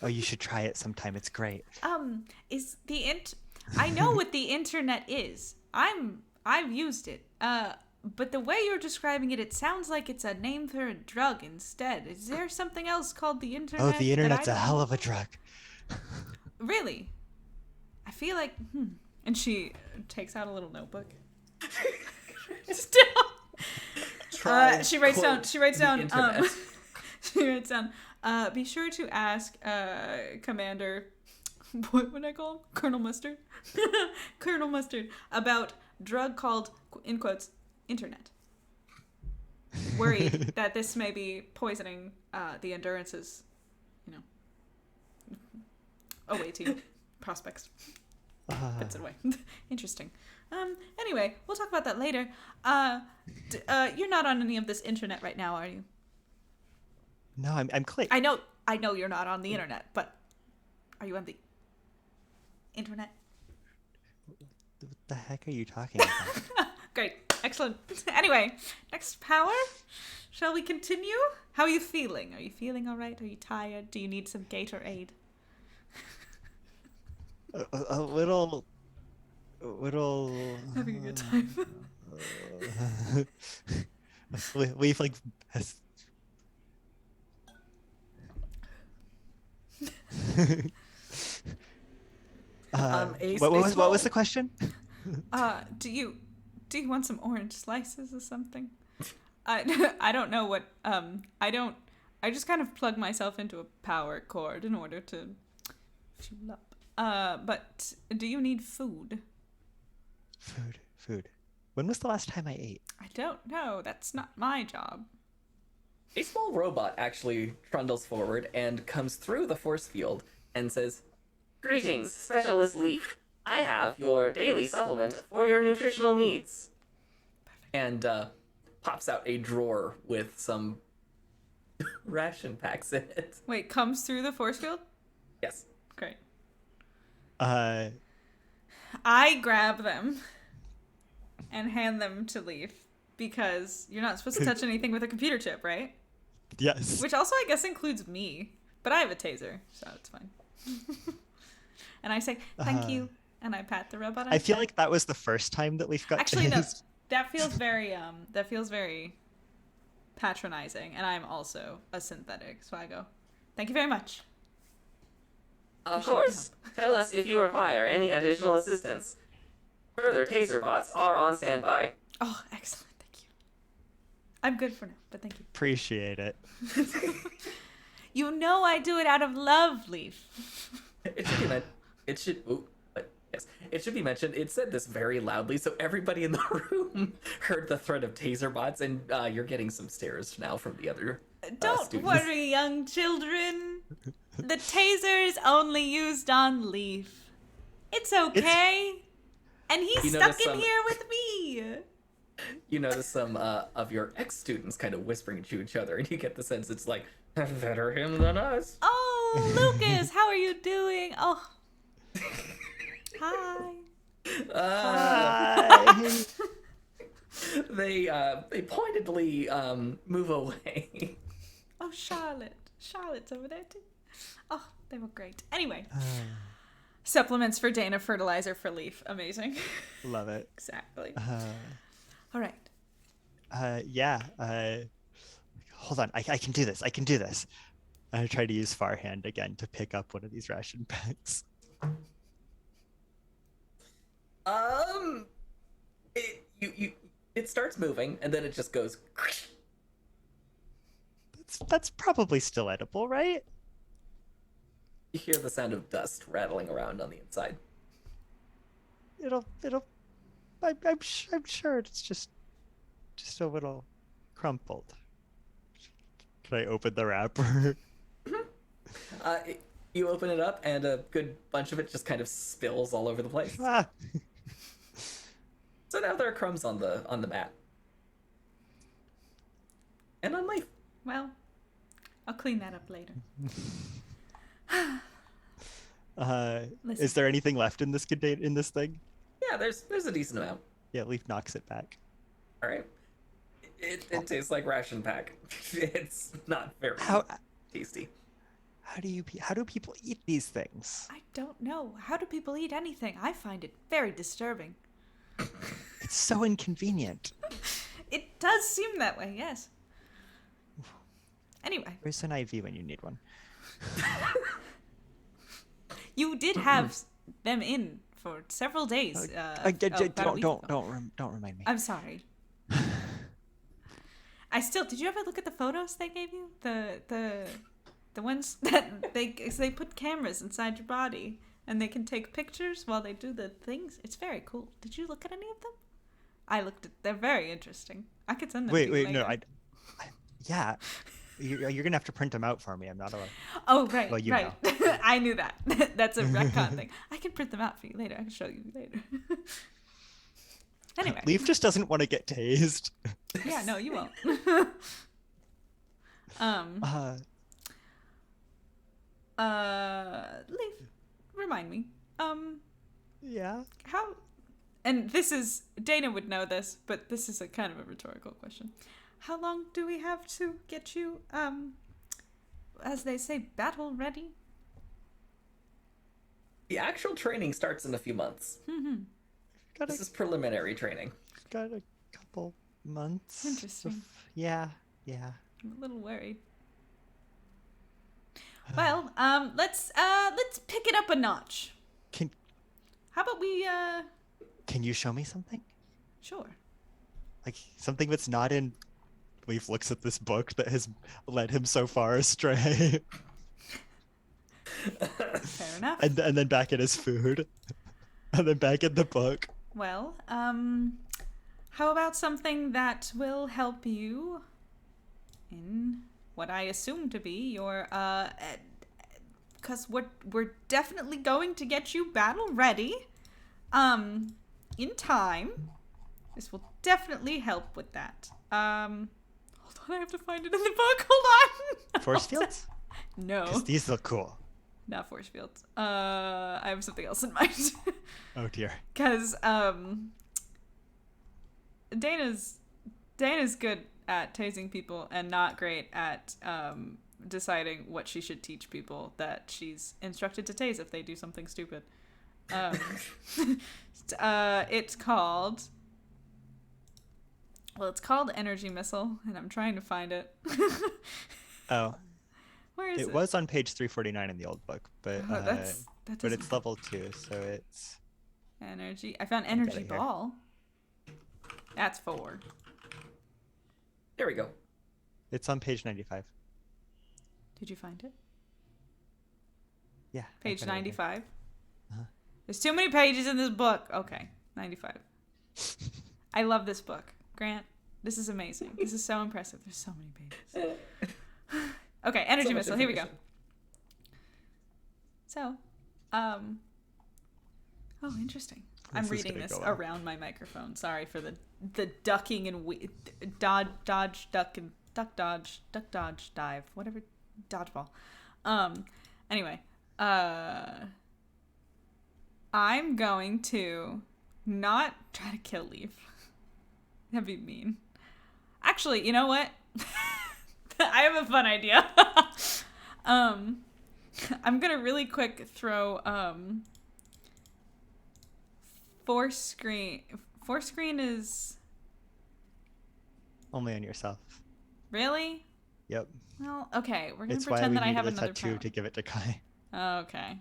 Oh, you should try it sometime. It's great. Is the I know what the internet is. I've used it. But the way you're describing it, it sounds like it's a name for a drug instead. Is there something else called the internet? Oh, that the I internet's a don't hell know? of a drug. Really? I feel like And she takes out a little notebook. Still. She writes down the she writes down be sure to ask Commander, what would I call him? Colonel Mustard? Colonel Mustard about drug called, in quotes, internet. Worried that this may be poisoning the Endurance's, awaiting prospects. Puts it away. Interesting. Anyway, we'll talk about that later. You're not on any of this internet right now, are you? No, I'm Clay. I know you're not on the internet, but are you on the internet? What the heck are you talking about? Great. Excellent. Anyway, next power. Shall we continue? How are you feeling? Are you feeling all right? Are you tired? Do you need some Gatorade? A little. Having a good time. We've like. What was the question? Do you want some orange slices or something? I don't know what I just kind of plug myself into a power cord in order to fuel up. But do you need food? Food. When was the last time I ate? I don't know. That's not my job. A small robot actually trundles forward and comes through the force field and says, Greetings, Specialist Leaf. I have your daily supplement for your nutritional needs. and pops out a drawer with some ration packs in it. Wait, comes through the force field? Yes. Great. Uh, I grab them and hand them to Leaf because you're not supposed to touch anything with a computer chip, right? yes. Which also, I guess, includes me. But I have a taser, so it's fine. And I say, thank you, and I pat the robot on I his feel head. like that was the first time that we've got Actually, to no. That feels very patronizing, and I'm also a synthetic, so I go, thank you very much. Of course, tell us if you require any additional assistance. Further taser bots are on standby. Oh, excellent, thank you. I'm good for now, but thank you. Appreciate it. You know I do it out of love, Leaf. It should be it should be mentioned. It said this very loudly, so everybody in the room heard the threat of taser bots, and you're getting some stares now from the other Don't students. worry, young children. The taser is only used on Leaf. It's okay. And he's stuck in here with me. You notice some of your ex-students kind of whispering to each other, and you get the sense it's like, better him than us. Oh, Lucas, how are you doing? Oh. Hi. Hi. They pointedly move away. Oh, Charlotte. Charlotte's over there, too. Oh, they were great. Anyway. Supplements for Dana, fertilizer for Leaf. Amazing. Love it. Exactly. All right. Yeah. Hold on. I can do this. I can do this. I try to use Far Hand again to pick up one of these ration packs. It starts moving, and then it just goes. That's probably still edible, right? You hear the sound of dust rattling around on the inside. I'm sure it's just a little crumpled. Can I open the wrapper? You open it up, and a good bunch of it just kind of spills all over the place. Ah. So now there are crumbs on the mat. And on Leaf. Well, I'll clean that up later. Is there anything left in this thing? Yeah, there's a decent amount. Yeah, Leaf knocks it back. All right. It tastes like ration pack. It's not very tasty. How do people eat these things? I don't know. How do people eat anything? I find it very disturbing. It's so inconvenient. It does seem that way, yes. Anyway. Where's an IV when you need one? You did have them in for several days. Don't remind me. I'm sorry. Did you ever look at the photos they gave you? The ones that they put cameras inside your body and they can take pictures while they do the things. It's very cool. Did you look at any of them? I looked at. They're very interesting. I could send them. Wait, to you no, later. yeah. You're gonna have to print them out for me. I'm not allowed. Oh, right, Well, you right. know. I knew that. That's a retcon thing. I can print them out for you later. I can show you later. Anyway. Leaf just doesn't want to get tased. Yeah, no, you won't. Leaf, remind me. Yeah. How, and this is, Dana would know this, but this is a kind of a rhetorical question. How long do we have to get you, as they say, battle ready? The actual training starts in a few months. This is preliminary training. Got a couple months. Interesting. Yeah. I'm a little worried. Well, let's pick it up a notch. How about we, Can you show me something? Sure. Like something that's not in. Leaf looks at this book that has led him so far astray. Fair enough. And then back at his food. And then back at the book. Well, how about something that will help you in what I assume to be your, because we're definitely going to get you battle ready, in time. This will definitely help with that. Hold on, I have to find it in the book. Hold on. Force fields? No, Because these look cool. not force fields. I have something else in mind. Oh dear. Because Dana's good at tasing people and not great at deciding what she should teach people that she's instructed to tase if they do something stupid. It's called Energy Missile, and I'm trying to find it. Oh. Where is it? It was on page 349 in the old book, but Oh, that but doesn't it's level 2, so it's energy. I found energy it here. ball. That's 4. There we go. it's on page 95. Did you find it? Yeah. I Page put it in there. 95. Uh-huh. There's too many pages in this book. Okay, 95. I love this book, Grant. This is amazing. This is so impressive. There's so many pages. Okay, energy So much missile. Here we go. information. So, oh, interesting. I'm This is reading gonna this go on. around my microphone. Sorry for the ducking and dodge, duck, and duck, dodge, dive, whatever, dodgeball. Anyway, I'm going to not try to kill Leaf. That'd be mean. Actually, you know what? I have a fun idea. I'm gonna really quick throw force screen. Force screen is Only on yourself. really? Yep. Well, okay. We're gonna It's why pretend we that I needed have a another tattoo power. to give it to Kai. Okay.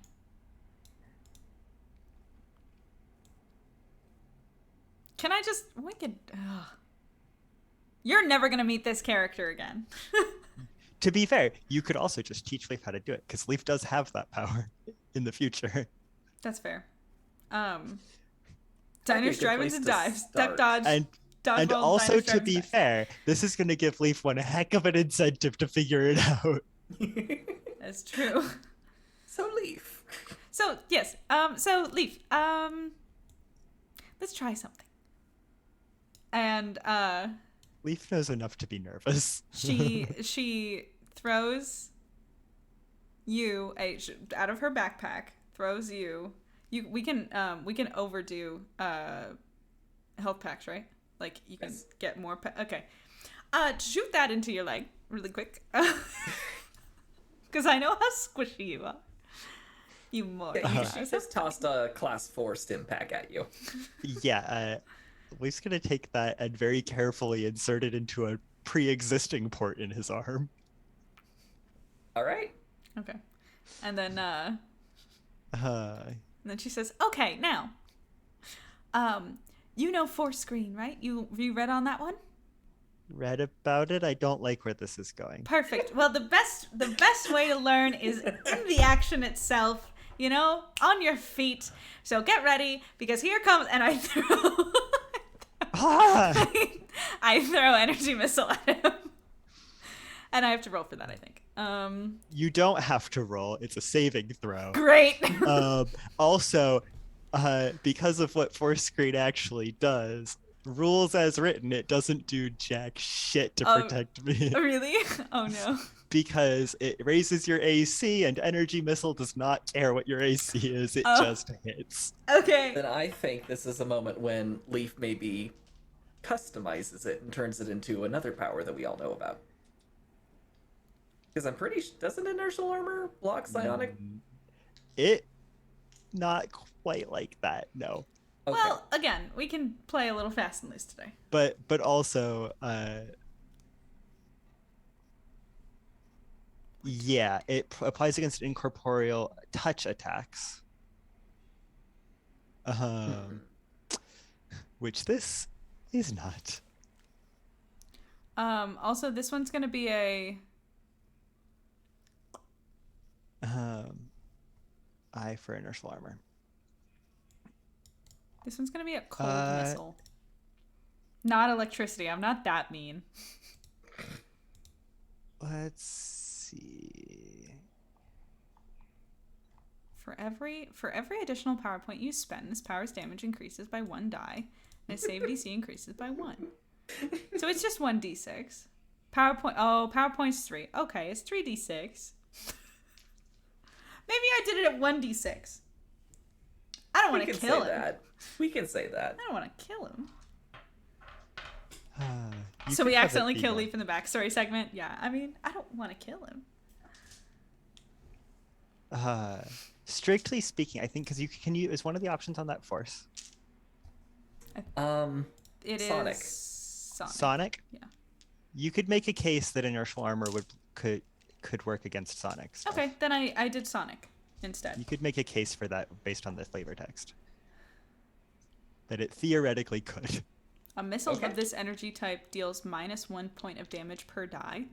Can I just wicked? Ugh. You're never gonna meet this character again. To be fair, you could also just teach Leaf how to do it, because Leaf does have that power in the future. That's fair. That'd be Diners, a good drive-ins, place and to dives. start. Duck dodge. And dodgeball, also, diners, to drive-ins, be dives. fair, this is going to give Leaf one heck of an incentive to figure it out. That's true. So Leaf. So yes. So Leaf. Let's try something. And Leaf knows enough to be nervous. she throws you out of her backpack. Throws you. We can overdo health packs, right? Like you can Yes. get more. Okay. Shoot that into your leg really quick. Because I know how squishy you are. You more. She just tossed a class 4 stim pack at you. Yeah, Leaf's going to take that and very carefully insert it into a pre-existing port in his arm. All right. Okay. And then Uh, and then she says, "Okay, now, you know Force Screen, right? You read on that one? read about it. I don't like where this is going. Perfect. Well, the best way to learn is in the action itself. You know, on your feet. So get ready because here comes." And I throw, Ah! I throw energy missile at him. And I have to roll for that, I think. You don't have to roll. It's a saving throw. Great. Also, because of what Force Screen actually does, rules as written, it doesn't do jack shit to protect me. Really? Oh no. Because it raises your AC, and energy missile does not care what your AC is. It just hits. Okay. Then I think this is a moment when Leaf maybe customizes it and turns it into another power that we all know about. Because I'm pretty doesn't inertial armor block psionic? It not quite like that, no. Okay. Well, again, we can play a little fast and loose today. But also, yeah, it applies against incorporeal touch attacks. Which this is not. Also, this one's gonna be a. I for inertial armor. This one's gonna be a cold missile. Not electricity. I'm not that mean. Let's see. For every additional power point you spend, this power's damage increases by 1 die, and its save DC increases by 1. So it's just 1d6. Power point's 3. Okay, it's 3d6. Maybe I did it at 1d6. I don't want to kill him. We can say that. I don't want to kill him. You So could we have accidentally it be kill one. Leaf in the backstory segment? Yeah, I mean, I don't want to kill him. Strictly speaking, I think because you can use is one of the options on that force. It Sonic. is Sonic? Yeah. You could make a case that inertial armor could work against Sonic stuff. Okay, then I did Sonic instead. You could make a case for that based on the flavor text. That it theoretically could. A missile Okay. of this energy type deals -1 point of damage per die.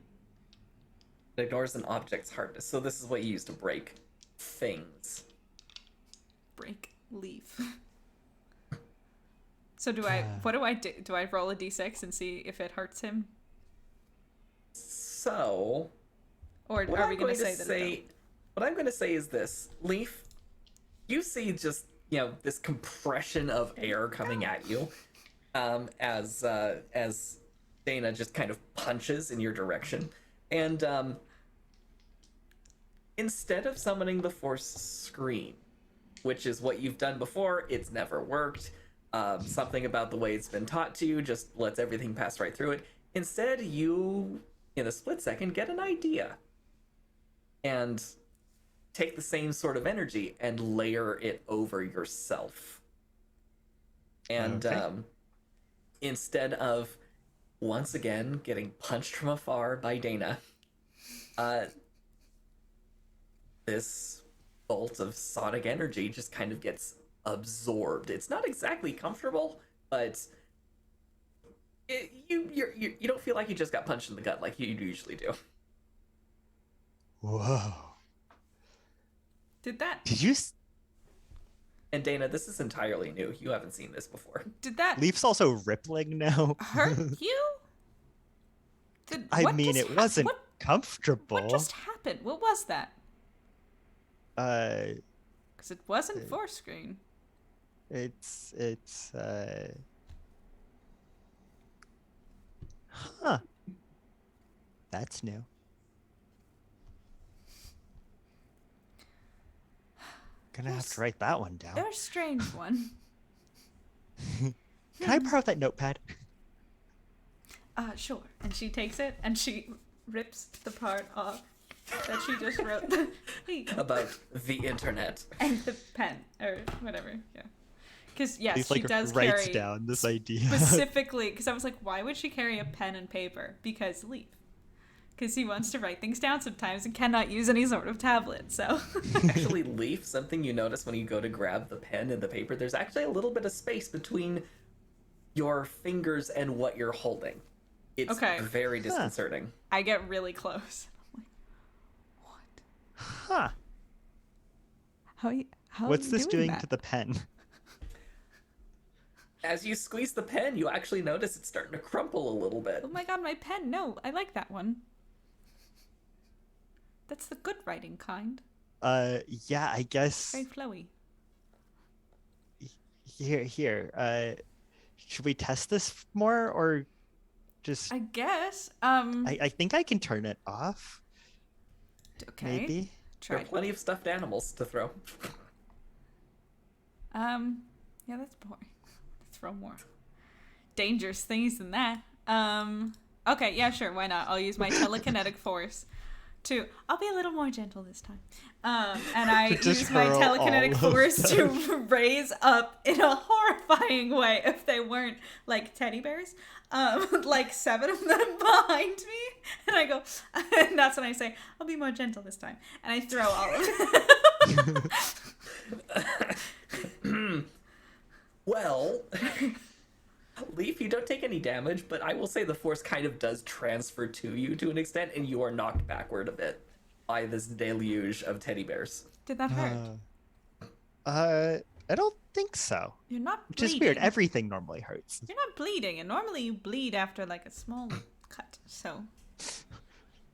It ignores an object's hardness. So this is what you use to break things. Break Leaf. So what do I do? Do I roll a d6 and see if it hurts him? So Or what are I'm we going to going say that it don't? what I'm going to say is this. Leaf, you see just, this compression of air coming at you as Dana just kind of punches in your direction. And instead of summoning the Force Screen, which is what you've done before, it's never worked. Something about the way it's been taught to you just lets everything pass right through it. Instead, you, in a split second, get an idea. And take the same sort of energy and layer it over yourself. And instead of, once again, getting punched from afar by Dana, this bolt of sonic energy just kind of gets absorbed. It's not exactly comfortable, but you don't feel like you just got punched in the gut like you usually do. Whoa. Did that And Dana, this is entirely new. You haven't seen this before. Leaf's also rippling now. hurt you? It wasn't comfortable. What just happened? What was that? Uh, Because it wasn't Force Screen. it's huh. That's new. Gonna have to write that one down. They're a strange one. Can I borrow that notepad? Sure. And she takes it and she rips the part off that she just wrote. About the internet. And the pen or whatever. Yeah. Because yes, Leaf, she does writes carry down this idea. specifically. Because I was like, why would she carry a pen and paper? Because Leaf. Because he wants to write things down sometimes and cannot use any sort of tablet. So. Actually, Leaf, something you notice when you go to grab the pen and the paper, there's actually a little bit of space between your fingers and what you're holding. It's very disconcerting. I get really close. I'm like, what? Huh. How What's are you this doing that? to the pen? As you squeeze the pen, you actually notice it's starting to crumple a little bit. Oh my god, my pen. No, I like that one. That's the good writing kind. Yeah, I guess Very flowy. here. Should we test this more or just I guess. I think I can turn it off, Okay. maybe. There Try. are plenty of stuffed animals to throw. Yeah, that's boring. Throw more dangerous things than that. Okay, yeah, sure, why not? I'll use my telekinetic force to. I'll be a little more gentle this time. And I To just use my hurl telekinetic all of force to them. raise up in a horrifying way if they weren't like teddy bears. Like 7 of them behind me, and I go, and that's when I say, I'll be more gentle this time, and I throw all of them. Well, Leaf, you don't take any damage, but I will say the force kind of does transfer to you to an extent, and you are knocked backward a bit by this deluge of teddy bears. Did that hurt? I don't think so. You're not Which bleeding. is weird. Everything normally hurts. You're not bleeding, and normally you bleed after like a small cut. So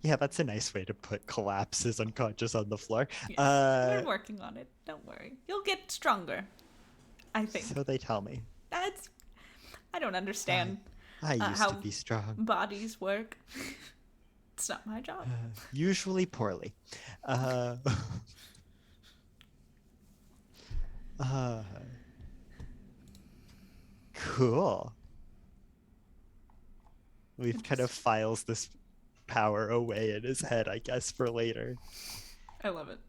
Yeah, that's a nice way to put collapses unconscious on the floor. yes, we're working on it. Don't worry, you'll get stronger. I think. So they tell me. That's. I don't understand I used how to be strong. bodies work. It's not my job. Usually poorly. Cool. We've kind of files this power away in his head, I guess, for later. I love it.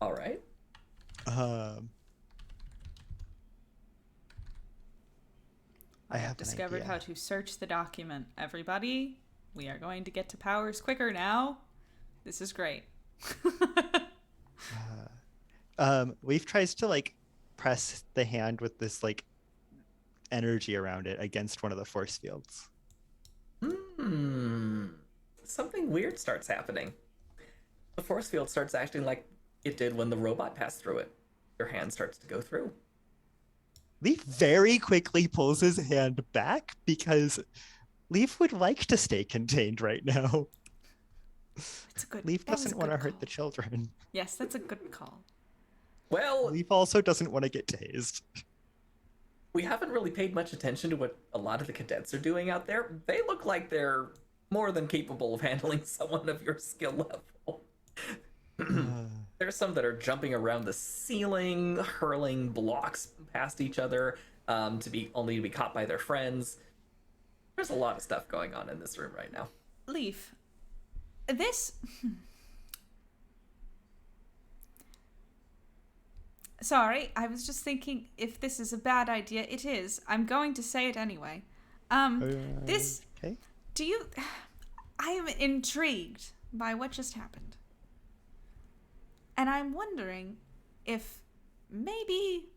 All right. I have an discovered idea. how to search the document. Everybody, we are going to get to powers quicker now. This is great. Leaf tries to like press the hand with this like energy around it against one of the force fields. Something weird starts happening. The force field starts acting like it did when the robot passed through it. Your hand starts to go through. Leaf very quickly pulls his hand back because Leaf would like to stay contained right now. It's a good. Leaf that was a doesn't want to good hurt call. the children. Yes, that's a good call. Well, Leaf also doesn't want to get tased. we haven't really paid much attention to what a lot of the cadets are doing out there. They look like they're more than capable of handling someone of your skill level. There's some that are jumping around the ceiling, hurling blocks past each other, to be caught by their friends. There's a lot of stuff going on in this room right now. Leaf, this. Sorry, I was just thinking if this is a bad idea. It is. I'm going to say it anyway. This. Okay. Do you. I am intrigued by what just happened. And I'm wondering if maybe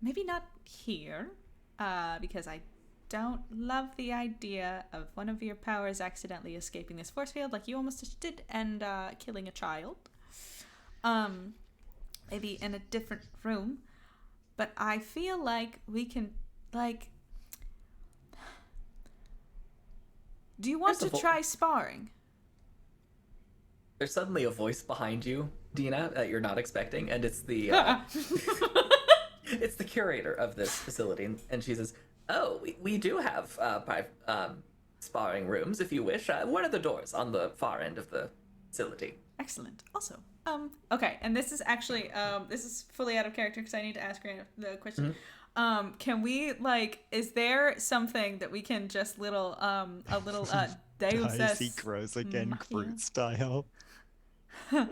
not here, because I don't love the idea of one of your powers accidentally escaping this force field like you almost just did and killing a child. Maybe in a different room. But I feel like we can, like... Do you want to try sparring? There's suddenly a voice behind you, Dina, that you're not expecting, and it's the it's the curator of this facility, and she says, "Oh, we do have sparring rooms if you wish. What are the doors on the far end of the facility?" Excellent. Also, okay, and this is actually this is fully out of character because I need to ask Grant the question. Can we is there something that we can just a little Deus Daisy Ex grows again, Machina? Groot style. Is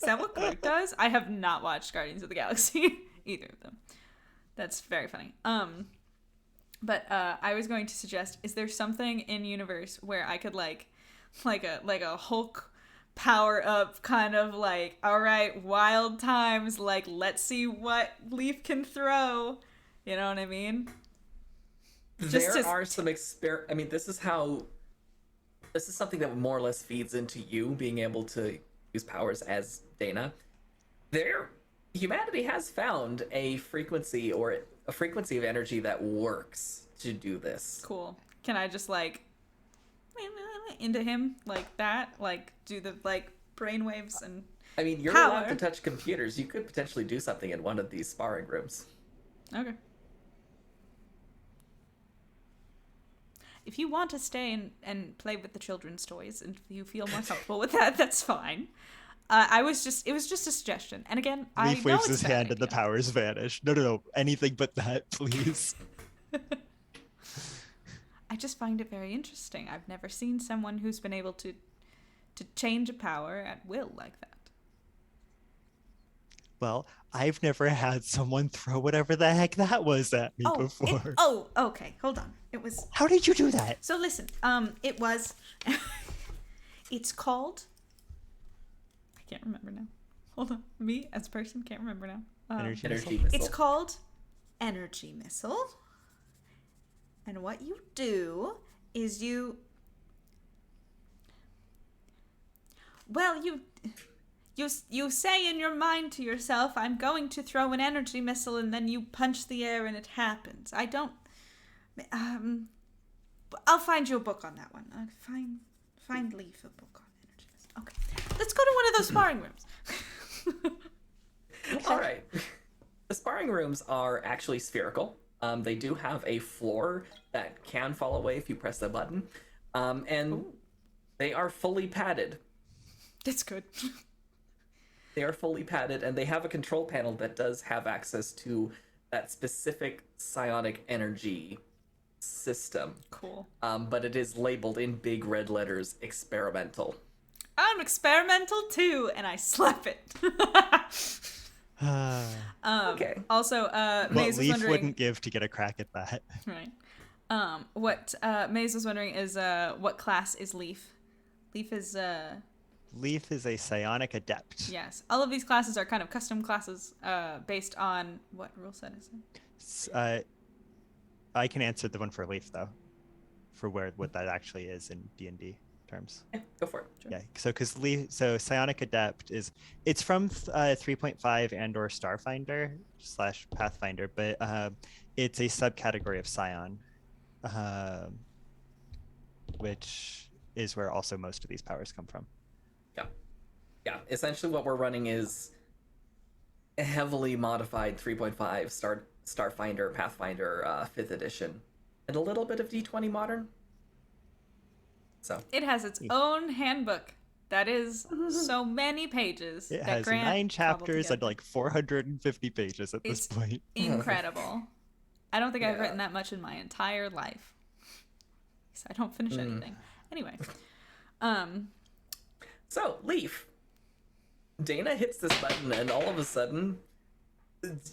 that what Groot does? I have not watched Guardians of the Galaxy, either of them. That's very funny. But I was going to suggest, is there something in universe where I could like a Hulk power up kind of like, all right, wild times, like let's see what Leaf can throw. You know what I mean? There are some I mean, this is something that more or less feeds into you being able to use powers as Dana. Humanity has found a frequency of energy that works to do this. Cool. Can I just into him like that, like do the like brainwaves and I mean, you're power. allowed to touch computers. You could potentially do something in one of these sparring rooms. Okay. If you want to stay and play with the children's toys, and if you feel more comfortable with that, that's fine. It was just a suggestion. And again, I Leaf know waves it's his a bad hand and the idea. powers vanish. No. Anything but that, please. I just find it very interesting. I've never seen someone who's been able to change a power at will like that. Well, I've never had someone throw whatever the heck that was at me before. Okay. Hold on. It was. How did you do that? So listen. It was. It's called. I can't remember now. Hold on. Me as a person can't remember now. Energy Energy missile. missile. It's called energy missile. And what you do is you say in your mind to yourself, I'm going to throw an energy missile, and then you punch the air and it happens. I don't I'll find you a book on that one. Find Leaf a book on energy missile. Okay. Let's go to one of those sparring rooms. All right. The sparring rooms are actually spherical. They do have a floor that can fall away if you press the button. And Ooh. they are fully padded. That's good. They are fully padded, and they have a control panel that does have access to that specific psionic energy system. Cool. But it is labeled in big red letters, experimental. I'm experimental too, and I slap it. Okay. Also, What Maze was Leaf wondering. wouldn't give to get a crack at that. Right. What Maze was wondering is what class is Leaf? Leaf is Leaf is a psionic adept. yes. All of these classes are kind of custom classes based on what rule set is it? I can answer the one for Leaf though, for what that actually is in D&D terms. Yeah, go for it. Sure. Yeah, so psionic adept it's from 3.5 and/or Starfinder / Pathfinder, but it's a subcategory of Scion, which is where also most of these powers come from. Yeah, essentially what we're running is a heavily modified 3.5 Starfinder, Pathfinder 5th edition, and a little bit of D20 Modern. So It has its own handbook that is so many pages. It that has Grant 9 chapters cobbled and like 450 pages at this It's- point. together. Incredible. I don't think I've Yeah. written that much in my entire life. So I don't finish anything. Anyway, So, Leaf. Dana hits this button, and all of a sudden, it's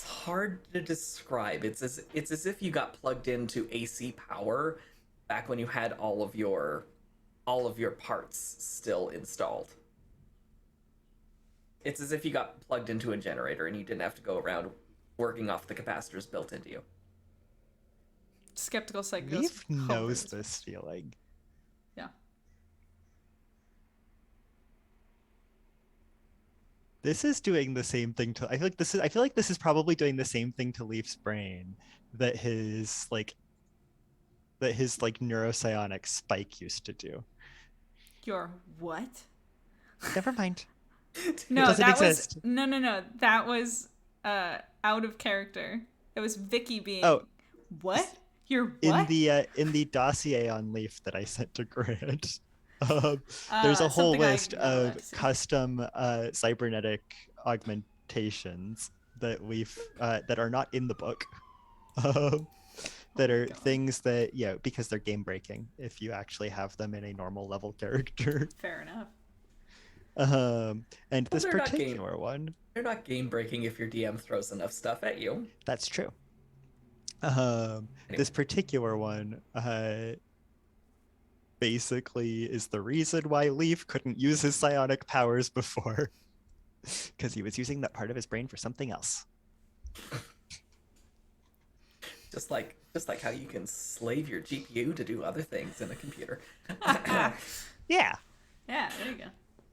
hard to describe. It's as if you got plugged into AC power back when you had all of your parts still installed. It's as if you got plugged into a generator and you didn't have to go around working off the capacitors built into you. skeptical psych goes, Leaf knows "Homebrewed." this feeling. Yeah. This is doing the same thing to I feel like this is probably doing the same thing to Leaf's brain that his neuropsionic spike used to do. Your what? Never mind. No, doesn't that exist. was no. That was out of character. It was Vicky being. Oh. What? You're In what? the dossier on Leaf that I sent to Grant, there's a whole something I list know of about to see. custom cybernetic augmentations that Leaf that are not in the book. That are God. things that because they're game breaking if you actually have them in a normal level character. Fair enough. And this they're not game- particular one, They're not game breaking if your DM throws enough stuff at you. that's true. This particular one basically is the reason why Leaf couldn't use his psionic powers before, because he was using that part of his brain for something else. Just like how you can slave your GPU to do other things in a computer. Yeah, Yeah, there you go.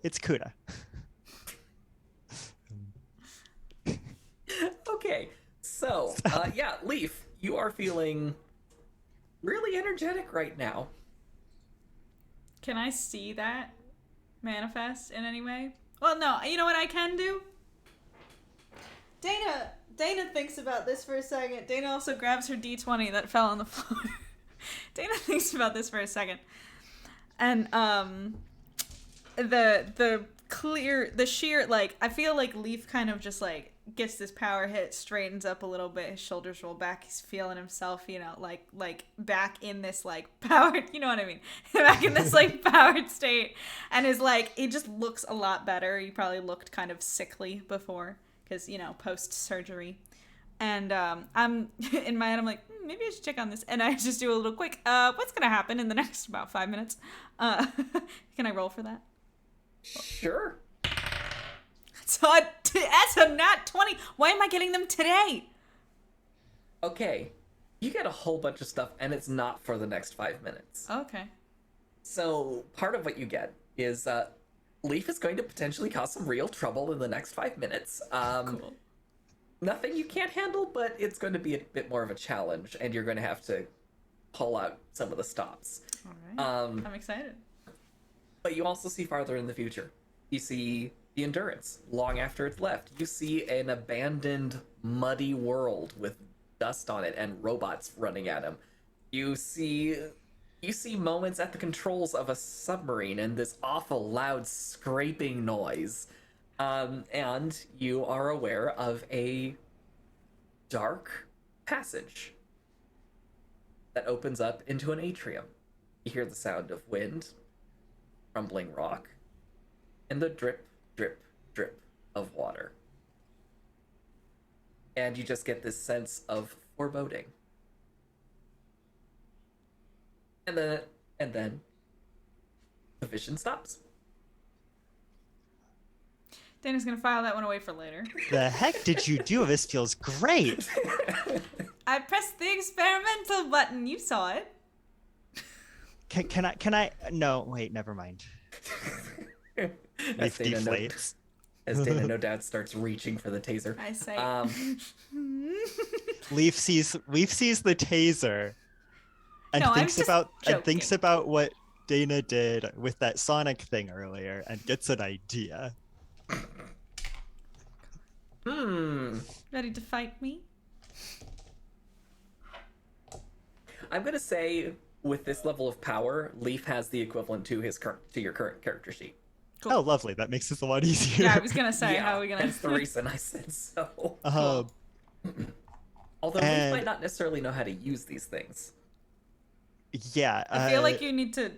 it's CUDA. Okay, so yeah, Leaf, you are feeling really energetic right now. Can I see that manifest in any way? Well, no. You know what I can do? Dana thinks about this for a second. Dana also grabs her D20 that fell on the floor. Dana thinks about this for a second. And the sheer, like, I feel like Leaf kind of just like gets this power hit, straightens up a little bit, his shoulders roll back, he's feeling himself, you know, like back in this like powered, you know what I mean, back in this like powered state, and is like, it just looks a lot better. He probably looked kind of sickly before, because, you know, post surgery. And I'm in my head, I'm like, maybe I should check on this, and I just do a little quick what's gonna happen in the next about 5 minutes. Can I roll for that? Sure. So that's a nat 20. Why am I getting them today? Okay. You get a whole bunch of stuff, and it's not for the next 5 minutes. Okay. So part of what you get is Leaf is going to potentially cause some real trouble in the next 5 minutes. Cool. Nothing you can't handle, but it's going to be a bit more of a challenge, and you're going to have to pull out some of the stops. All right. I'm excited. But you also see farther in the future. You see the Endurance, long after it's left. You see an abandoned, muddy world with dust on it and robots running at him. You see moments at the controls of a submarine and this awful loud scraping noise. And you are aware of a dark passage that opens up into an atrium. You hear the sound of wind, rumbling rock, and the drip, drip, drip of water. And you just get this sense of foreboding. And then the vision stops. Dana's gonna file that one away for later. The heck did you do? This feels great. I pressed the experimental button. You saw it. Can I? No, wait, never mind. Leaf deflates. As Dana no doubt starts reaching for the taser. I say. Leaf sees the taser, and No, I'm thinks just about joking. what Dana did with that Sonic thing earlier, and gets an idea. Ready to fight me? I'm gonna say, with this level of power, Leaf has the equivalent to your current character sheet. Cool. Oh, lovely. That makes this a lot easier. Yeah, I was gonna say, how are we gonna? That's the reason I said so. Although Leaf might not necessarily know how to use these things. Yeah. I feel like you need to.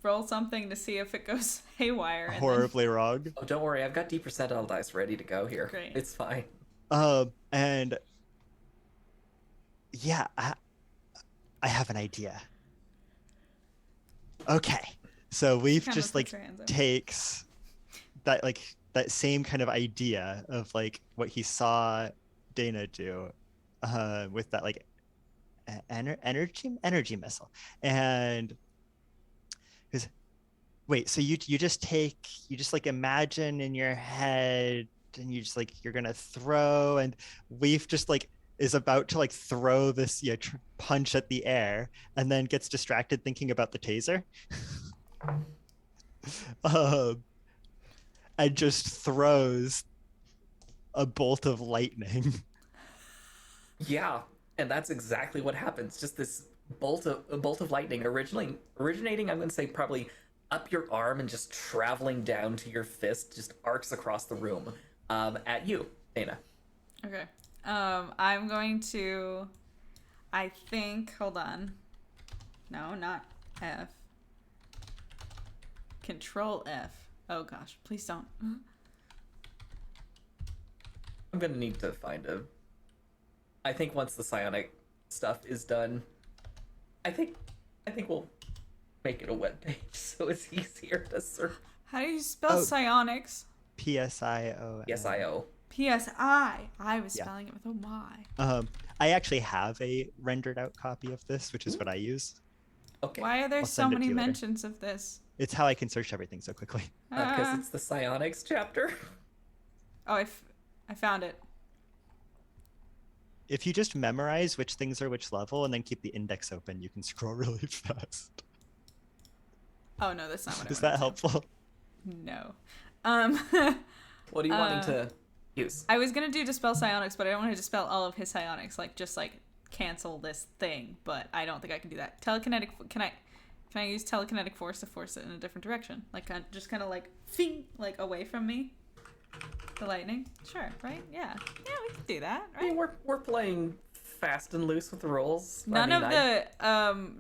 Roll something to see if it goes haywire. And horribly wrong. Oh, don't worry, I've got D percentile dice ready to go here. Great. It's fine. And yeah, I have an idea. Okay, so Leaf Kinda just puts like her hands up. takes that same kind of idea of like what he saw Dana do, with that like energy missile, and because wait, so you just like imagine in your head, and you just like you're gonna throw, and Leaf just like is about to like throw this punch at the air, and then gets distracted thinking about the taser. And just throws a bolt of lightning. Yeah, and that's exactly what happens. Just this bolt of lightning originating, I'm going to say probably up your arm and just traveling down to your fist, just arcs across the room at you, Dana. Okay. I'm going to. I think. Hold on. No, not F. Control F. Oh gosh, please don't. I'm going to need to find I think once the psionic stuff is done, I think we'll make it a web page so it's easier to search. How do you spell psionics? PSIO. PSIO. PSI. I was spelling it with a Y. I actually have a rendered out copy of this, which is what I use. Okay. Why are there I'll so send it to many you later. mentions of this? It's how I can search everything so quickly. Because it's the psionics chapter. Oh, I found it. if you just memorize which things are which level and then keep the index open, you can scroll really fast. Oh no, that's not what I Is wanted that helpful? No. What are you wanting to use? I was gonna do dispel psionics, but I don't want to dispel all of his psionics. Like just like cancel this thing, but I don't think I can do that. Telekinetic. Can I use telekinetic force to force it in a different direction? Like just kind of like fing, like away from me. The lightning. Sure. Right. Yeah. Yeah, we can do that. I mean, Right. we're playing fast and loose with the rules. None of the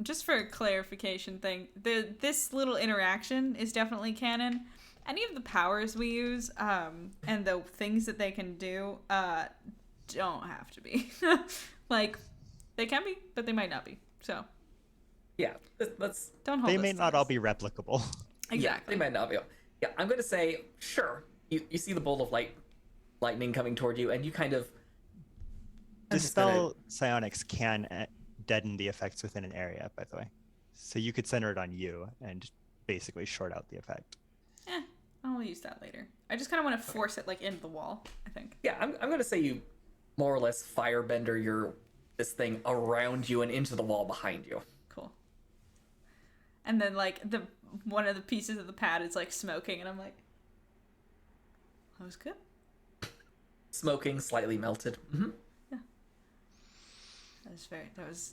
just for a clarification thing, this little interaction is definitely canon. Any of the powers we use and the things that they can do don't have to be. Like they can be, but they might not be. So Yeah, let's. don't hold They us may to not this. all be replicable. Exactly. Yeah, they might not be. Yeah, I'm going to say sure. You see the bolt of lightning coming toward you, and you kind of. I'm just gonna- Dispel psionics can deaden the effects within an area, by the way. So you could center it on you and basically short out the effect. I'll use that later. I just kind of want to force it like into the wall, I think. Yeah, I'm going to say you more or less firebender this thing around you and into the wall behind you. Cool. And then like one of the pieces of the pad is like smoking, and I'm like, that was good. Smoking, slightly melted. Mm-hmm.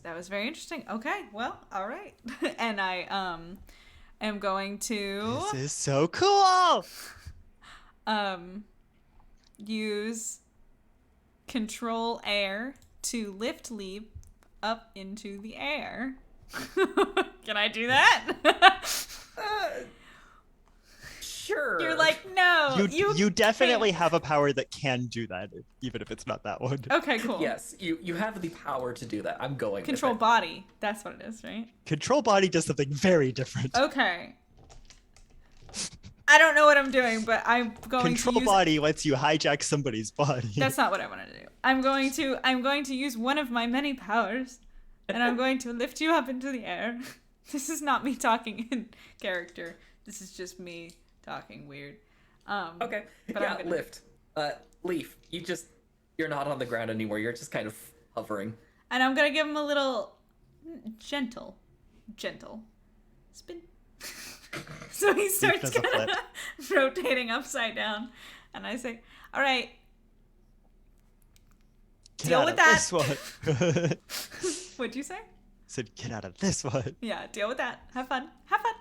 That was very interesting. Okay, well, all right. And I am going to This is so cool! use control air to lift leap up into the air. Can I do that? Sure. You're like, no, You definitely can't. have a power that can do that, even if it's not that one. Okay, cool. Yes, you have the power to do that. I'm going Control with it. body. That's what it is, right? Control body does something very different. Okay. I don't know what I'm doing, but I'm going Control to use. body lets you hijack somebody's body. That's not what I wanted to do. I'm going to use one of my many powers, and I'm going to lift you up into the air. This is not me talking in character. This is just me talking weird. Okay. But Yeah, I'm gonna- lift. Leaf, you're not on the ground anymore. You're just kind of hovering. And I'm gonna give him a little gentle spin. So he starts does a kind of rotating upside down, and I say, "All right, Get deal out with of that." this one. What'd you say? Said, get out of this one. Yeah, deal with that. Have fun. Have fun.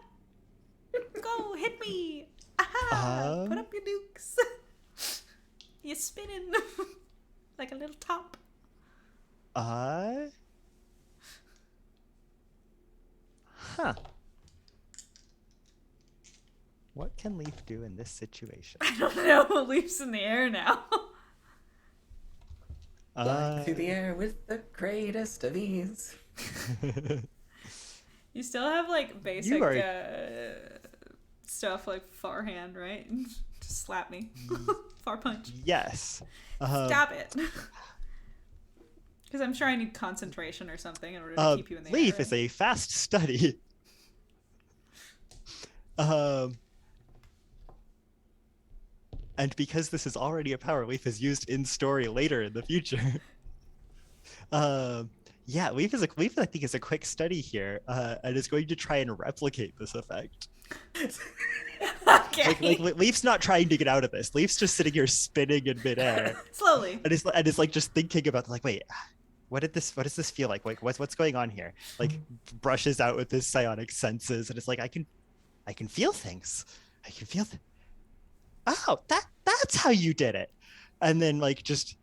Go hit me. Aha! Put up your dukes. You're spinning like a little top. Huh. What can Leaf do in this situation? I don't know. Leaps in the air now. Fly through the air with the greatest of ease. You still have like basic are- stuff like far hand, right? Just slap me. Far punch. Yes. Stop it. Because I'm sure I need concentration or something in order to keep you in the Leaf air. is a fast study. And because this is already a power Leaf is used in story later in the future. Yeah, Leaf I think is a quick study here, and is going to try and replicate this effect. Okay. Like Leaf's not trying to get out of this. Leaf's just sitting here spinning in midair, Slowly. and it's like just thinking about like, wait, what does this feel like? Like what's going on here? Like brushes out with his psionic senses, and it's like I can feel things. I can feel. Oh, that's how you did it, and then like just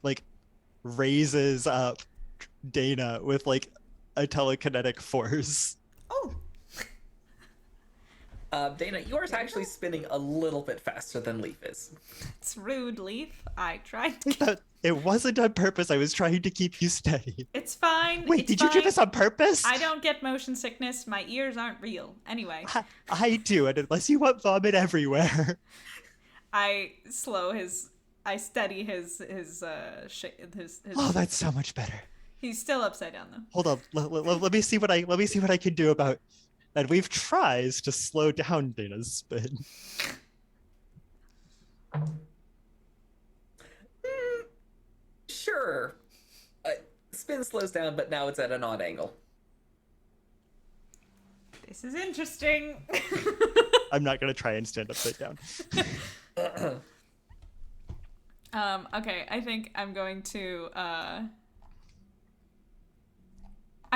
like raises up Dana with like a telekinetic force. Oh. Dana, yours actually spinning a little bit faster than Leaf is. It's rude, Leaf. I tried to. But it wasn't on purpose. I was trying to keep you steady. It's fine. Wait, it's did you do fine. this on purpose? I don't get motion sickness. My ears aren't real. Anyway, I do, and unless you want vomit everywhere. I steady his Oh, that's so much better. He's still upside down though. Hold on, let me see what I can do about. And we've tries to slow down Dana's spin. Sure. spin slows down, but now it's at an odd angle. This is interesting. I'm not gonna try and stand upside down. Okay, I think I'm going to, I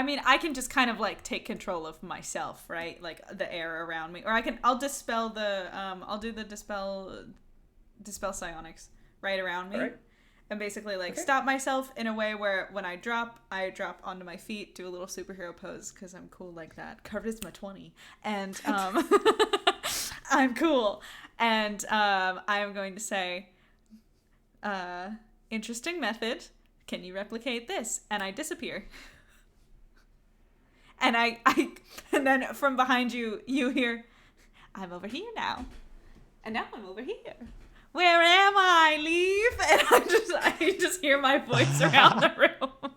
mean, I can just kind of, like, take control of myself, right? Like, the air around me. Or I'll dispel the, I'll do the dispel psionics right around me. Alright. And basically, like, Okay. stop myself in a way where when I drop onto my feet, do a little superhero pose, because I'm cool like that. Charisma 20. And, I'm cool. And, I'm going to say, interesting method. Can you replicate this? And I disappear. And and then from behind you, you hear, I'm over here now. And now I'm over here. Where am I, Leaf? And I just hear my voice around the room.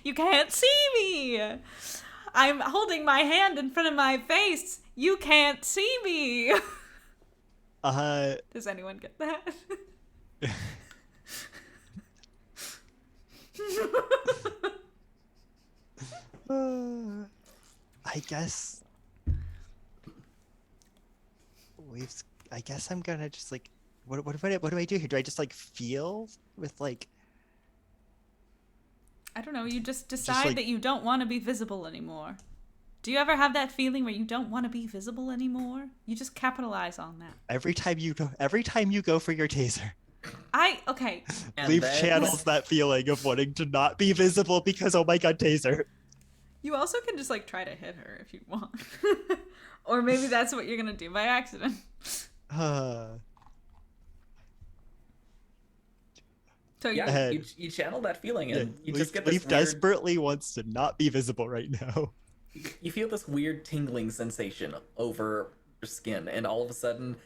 You can't see me. I'm holding my hand in front of my face. You can't see me. Does anyone get that? I guess I guess I'm gonna just like, what do I do here? Do I just like feel with like? I don't know. You just decide like- that you don't want to be visible anymore. Do you ever have that feeling where you don't want to be visible anymore? You just capitalize on that. Every time you go for your taser, Okay. And Leaf then- channels that feeling of wanting to not be visible because, oh my god, taser. You also can just like try to hit her if you want. Or maybe that's what you're going to do by accident. So you, Yeah, you channel that feeling, and you just get this Leaf weird, desperately wants to not be visible right now. you feel this weird tingling sensation over your skin, and all of a sudden,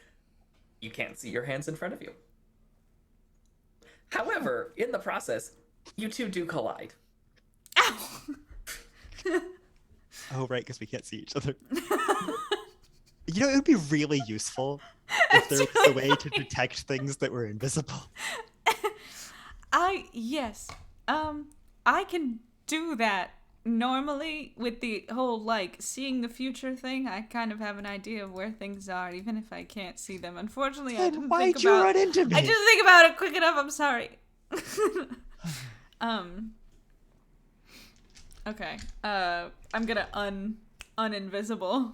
you can't see your hands in front of you. However, in the process, you two do collide. Ow! Oh, right, because we can't see each other. You know, it would be really useful if there was a way to detect things that were invisible. Yes. I can do that normally with the whole, like, seeing the future thing. I kind of have an idea of where things are, even if I can't see them. Unfortunately, I Then didn't why'd think you about... run into me? I didn't think about it quick enough. I'm sorry. Okay. I'm gonna uninvisible.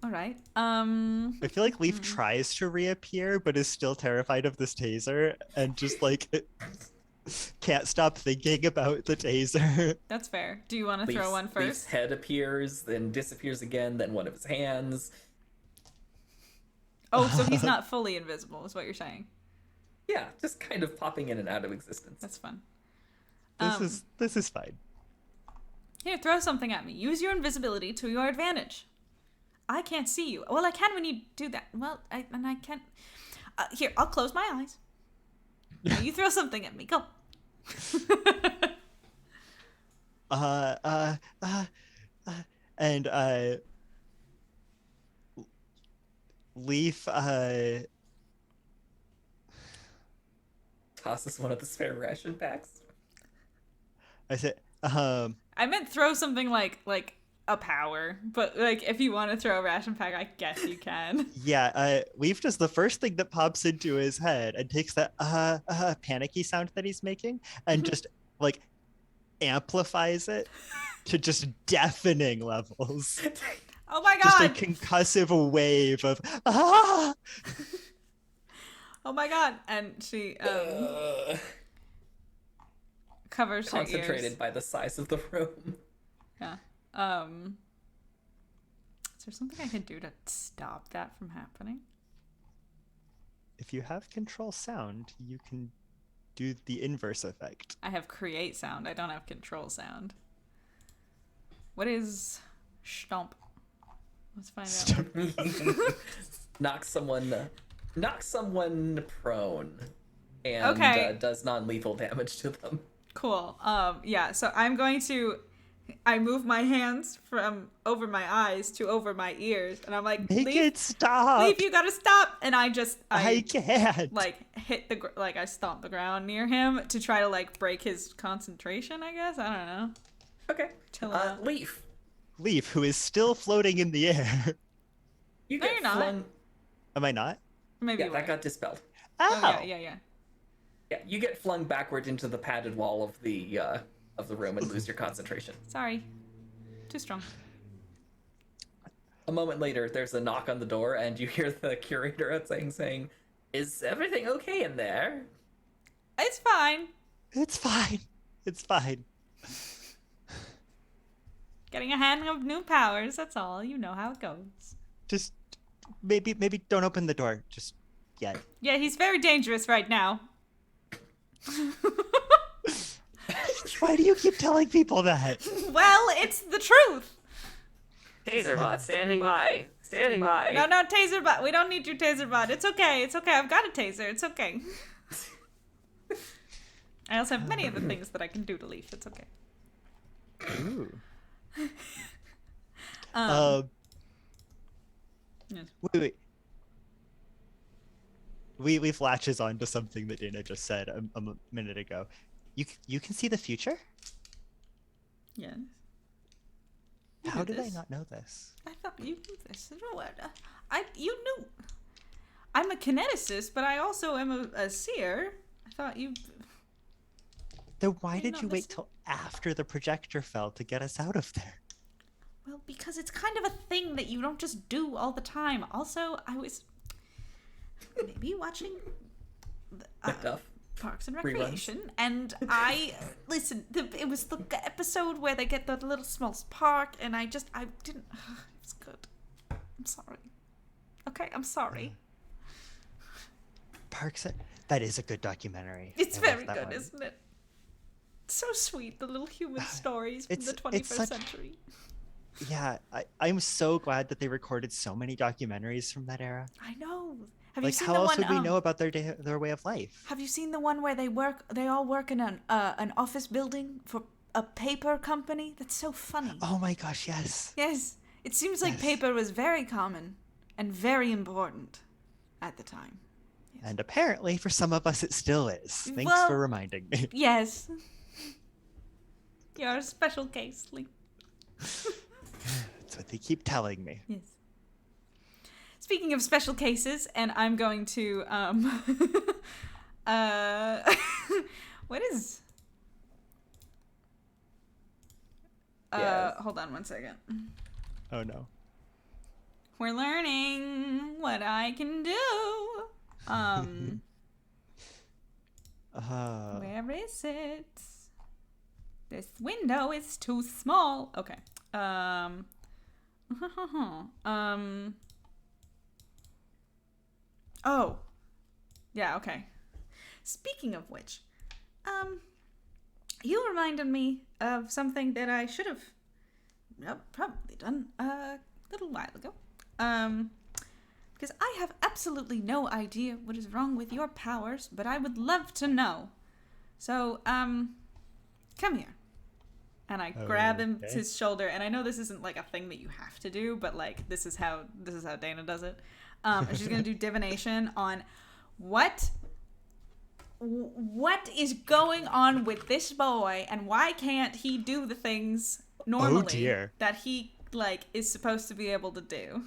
All right. I feel like Leaf tries to reappear, but is still terrified of this taser, and just like can't stop thinking about the taser. That's fair. Do you want to throw one Leaf's first? head appears, then disappears again, then one of his hands. Oh, so he's not fully invisible, is what you're saying. Yeah, just kind of popping in and out of existence. That's fun. This is fine. Here, throw something at me. Use your invisibility to your advantage. I can't see you. Well, I can when you do that. Well, I can't. Here, I'll close my eyes. Now you throw something at me. Go. And Leaf Tosses one of the spare ration packs. I said I meant throw something like a power, but like if you want to throw a ration pack, I guess you can. yeah, Leaf does the first thing that pops into his head and takes that panicky sound that he's making and just like amplifies it to just deafening levels. Oh my Just a god! concussive wave of ah! Oh my god! And she covers her Concentrated ears. by the size of the room. Yeah. Is there something I can do to stop that from happening? If you have control sound, you can do the inverse effect. I have create sound. I don't have control sound. What is stomp? Let's find out. Knock someone prone, and Okay. does non-lethal damage to them. Cool. Yeah. So I'm going to I move my hands from over my eyes to over my ears, and I'm like, Make Leaf, it stop. Leaf, you gotta stop. And I can't. like hit I stomp the ground near him to try to like break his concentration, I guess. I don't know. Okay. Chill out. Leaf. Leaf, who is still floating in the air. You No, get you're not. flung. Am I not? Maybe Yeah, you that were. got dispelled. Oh, Oh yeah. Yeah, you get flung backwards into the padded wall of the room and lose your concentration. Sorry. Too strong. A moment later, there's a knock on the door, and you hear the curator outside saying, "Is everything okay in there?" It's fine. It's fine. It's fine. Getting a hang of new powers, that's all. You know how it goes. Just maybe don't open the door just yet. Yeah, he's very dangerous right now. Why do you keep telling people that? Well, it's the truth. Taserbot, standing by. Standing by. No, taserbot. We don't need your taserbot. It's okay. It's okay. I've got a taser. It's okay. I also have many other things that I can do to Leaf. It's okay. Ooh. Yes. Wait. Leaf latches on to something that Dana just said a minute ago. You can see the future? Yes. How knew did I this. not know this? I thought you knew this. No, you knew. I'm a kineticist, but I also am a seer. I thought you. Then why you did not you wait listen? till after the projector fell to get us out of there? Well, because it's kind of a thing that you don't just do all the time. Also, I was maybe watching Macduff. Parks and Reruns. Recreation, and I listen. It was the episode where they get the little small park, and I didn't. It's good. I'm sorry. Okay, I'm sorry. That is a good documentary. It's I love very that good, one. isn't it? So sweet, the little human stories from It's- the 21st it's such- century. Yeah, I'm so glad that they recorded so many documentaries from that era. I know. Have you Like, seen how the else one? would we know about their way of life? Have you seen the one where they all work in an office building for a paper company? That's so funny. Oh my gosh, yes. Yes, it seems like Yes. paper was very common and very important at the time. And apparently, for some of us, it still is. Thanks Well- for reminding me. Yes. You're a special case, Lee. That's what they keep telling me. Yes. Speaking of special cases, and I'm going to what is Yes. hold on one second. Oh no. We're learning what I can do. Where is it? This window is too small. Okay. Oh. Yeah, okay. Speaking of which, you reminded me of something that I should have probably done a little while ago. Because I have absolutely no idea what is wrong with your powers, but I would love to know. So, come here. And I grab him Okay. his shoulder, and I know this isn't like a thing that you have to do, but like this is how Dana does it. And she's gonna do divination on what is going on with this boy, and why can't he do the things normally dear. that he like is supposed to be able to do.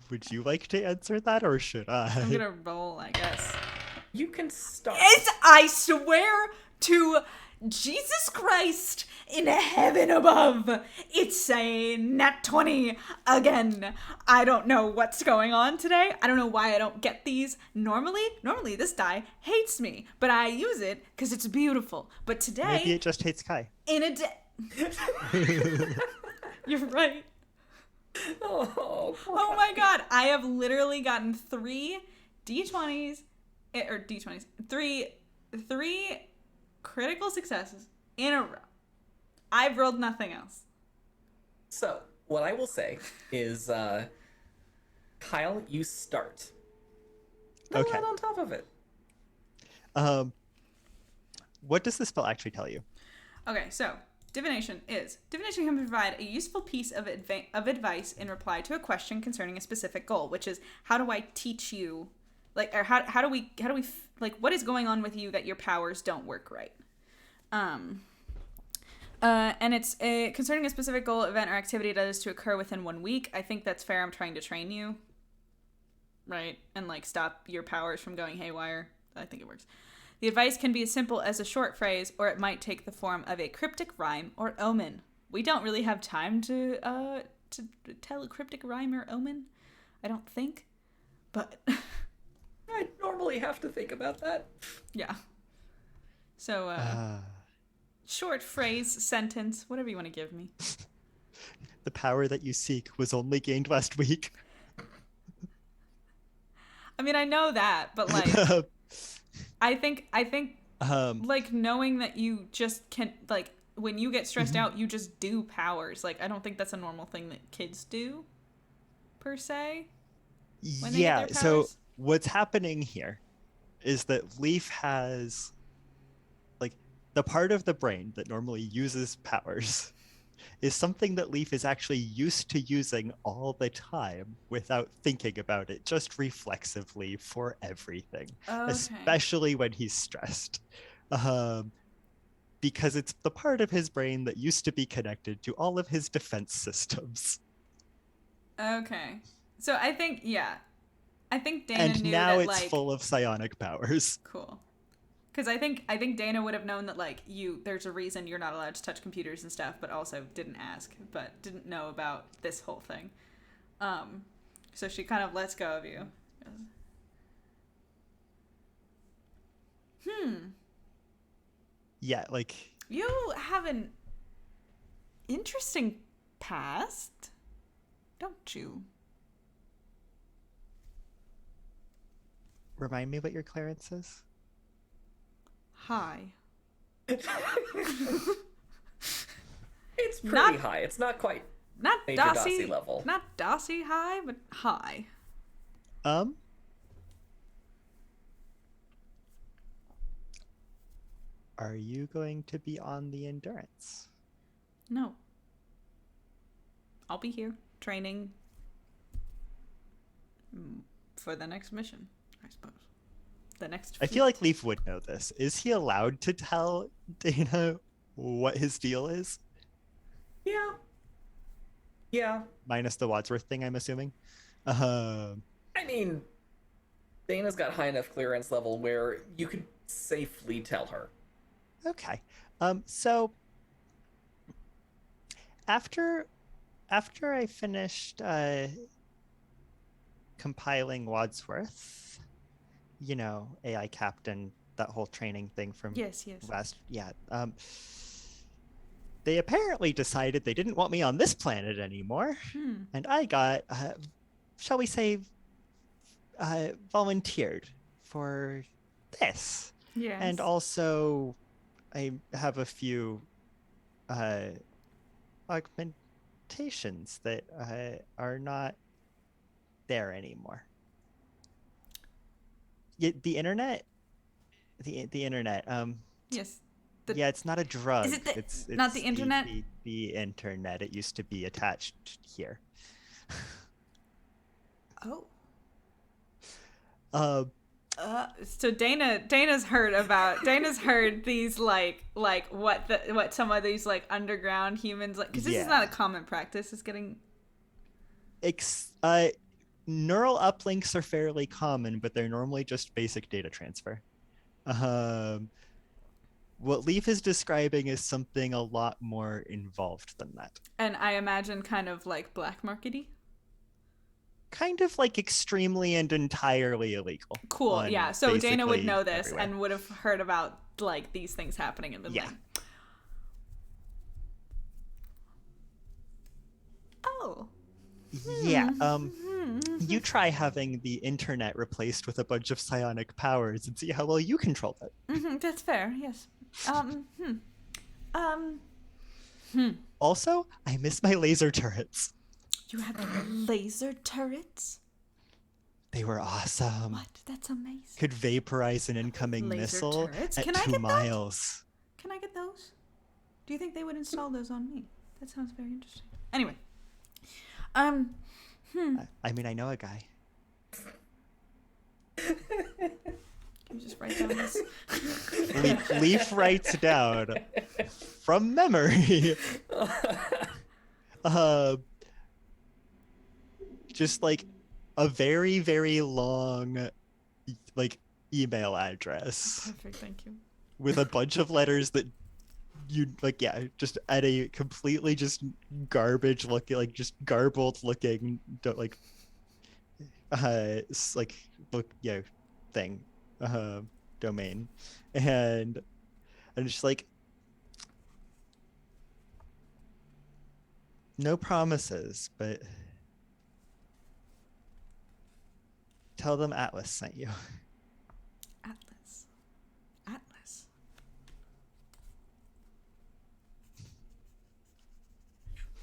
Would you like to answer that, or should I? I'm gonna roll, I guess. You can start. I swear to Jesus Christ in heaven above, it's a nat 20 again. I don't know what's going on today. I don't know why I don't get these normally. Normally this die hates me, but I use it because it's beautiful. But today, Maybe it just hates Kai. in a day... You're right. Oh My god, I have literally gotten 3 D20s, three critical successes in a row. I've rolled nothing else. So, what I will say is, Kyle, you start. Okay. Right on top of it. what does the spell actually tell you? Okay, so divination can provide a useful piece of advice in reply to a question concerning a specific goal, which is how do I teach you, like, or how do we like, what is going on with you that your powers don't work right? And it's concerning a specific goal, event, or activity that is to occur within 1 week. I think that's fair. I'm trying to train you, right, and like stop your powers from going haywire. I think it works. The advice can be as simple as a short phrase, or it might take the form of a cryptic rhyme or omen. We don't really have time to tell a cryptic rhyme or omen, I don't think. But I normally have to think about that. yeah. So short phrase, sentence, whatever you want to give me. The power that you seek was only gained last week. I mean, I know that, but like, I think, like, knowing that you just can, like, when you get stressed out, you just do powers. Like, I don't think that's a normal thing that kids do, per se. When they get their so powers. what's happening here is that Leaf has, like, the part of the brain that normally uses powers is something that Leaf is actually used to using all the time without thinking about it, just reflexively for everything, Okay. especially when he's stressed. Because it's the part of his brain that used to be connected to all of his defense systems. Okay. So I think, yeah. I think Dana And knew now that, it's like, full of psionic powers. cool. Because I think Dana would have known that, like, there's a reason you're not allowed to touch computers and stuff, but also didn't ask, but didn't know about this whole thing. So she kind of lets go of you. Yeah, like, You have an interesting past, don't you? remind me what your clearance is? Hi. It's pretty Not- high. It's not quite Not Major Dossie Dossie level. Not Dossie high, but high. Are you going to be on the endurance? No. I'll be here training for the next mission, I suppose. The next I feel feat. like Leaf would know this. Is he allowed to tell Dana what his deal is? Yeah. Yeah. Minus the Wadsworth thing, I'm assuming. I mean, Dana's got high enough clearance level where you could safely tell her. Okay. So after I finished compiling Wadsworth, you know, AI captain, that whole training thing from Yes. last, they apparently decided they didn't want me on this planet anymore, and I got, shall we say, volunteered for this. Yes. And also, I have a few augmentations that are not there anymore. The internet, the internet. Yes. Yeah, it's not a drug. Is it it's not the internet? The internet. It used to be attached here. Oh. Uh, So Dana's heard these like what some of these like underground humans like, because this is not a common practice. It's getting neural uplinks are fairly common, but they're normally just basic data transfer. What Leaf is describing is something a lot more involved than that. And I imagine kind of like black markety. Kind of like extremely and entirely illegal. Cool, yeah. So Dana would know this everywhere. and would have heard about like these things happening and been like, oh. Yeah, you try having the internet replaced with a bunch of psionic powers and see how well you control it. That's fair, yes. Also, I miss my laser turrets. You have laser turrets? They were awesome. What? That's amazing. Could vaporize an incoming Laser missile turrets? at Can I 2 get that? miles. Can I get those? Do you think they would install those on me? That sounds very interesting. Anyway. I mean, I know a guy. Can you just write down this? Leaf writes down from memory. Just like a very, very long like email address Perfect, thank you. with a bunch of letters that you like, yeah, just at a completely just garbage looking, like just garbled looking, like like look, yeah, thing, domain, and just like no promises, but tell them Atlas sent you. Atlas. Atlas.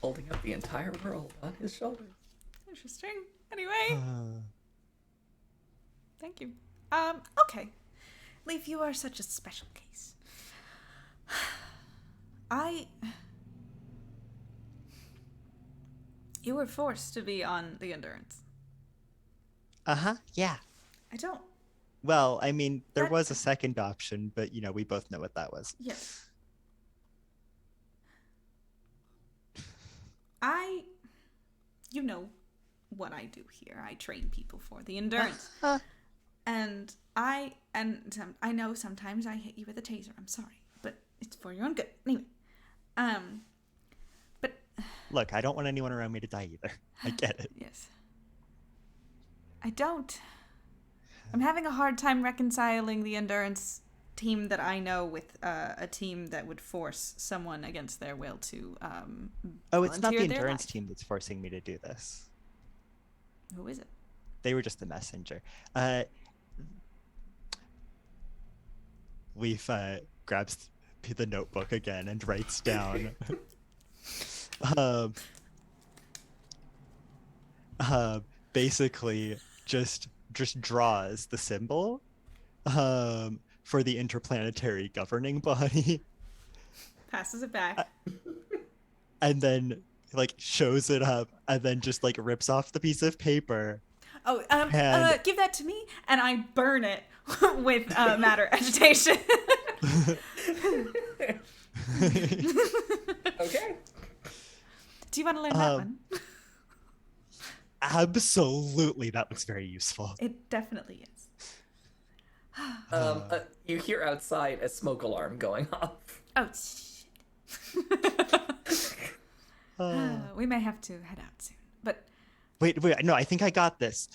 Holding up the entire world on his shoulders. Interesting. Anyway, thank you. Okay. Leaf, you are such a special case. You were forced to be on the Endurance. Yeah. I don't. Well, I mean, there That- was a second option, but you know, we both know what that was. Yes. You know what I do here. I train people for the Endurance. And I know sometimes I hit you with a taser. I'm sorry, but it's for your own good. Anyway, but Look, I don't want anyone around me to die either. I get it. yes, I don't. I'm having a hard time reconciling the Endurance team that I know with a team that would force someone against their will to Oh, it's not the volunteer their Endurance life. team that's forcing me to do this. Who is it? They were just the messenger. Leaf grabs the notebook again and writes down. Basically, just draws the symbol for the interplanetary governing body, Passes it back. and then like shows it up, and then just like rips off the piece of paper. Oh, and- give that to me, and I burn it with matter agitation. Okay. Do you want to learn that Um, one? Absolutely, that looks very useful. It definitely is. You hear outside a smoke alarm going off. Oh, shit. We may have to head out soon, but Wait, no, I think I got this.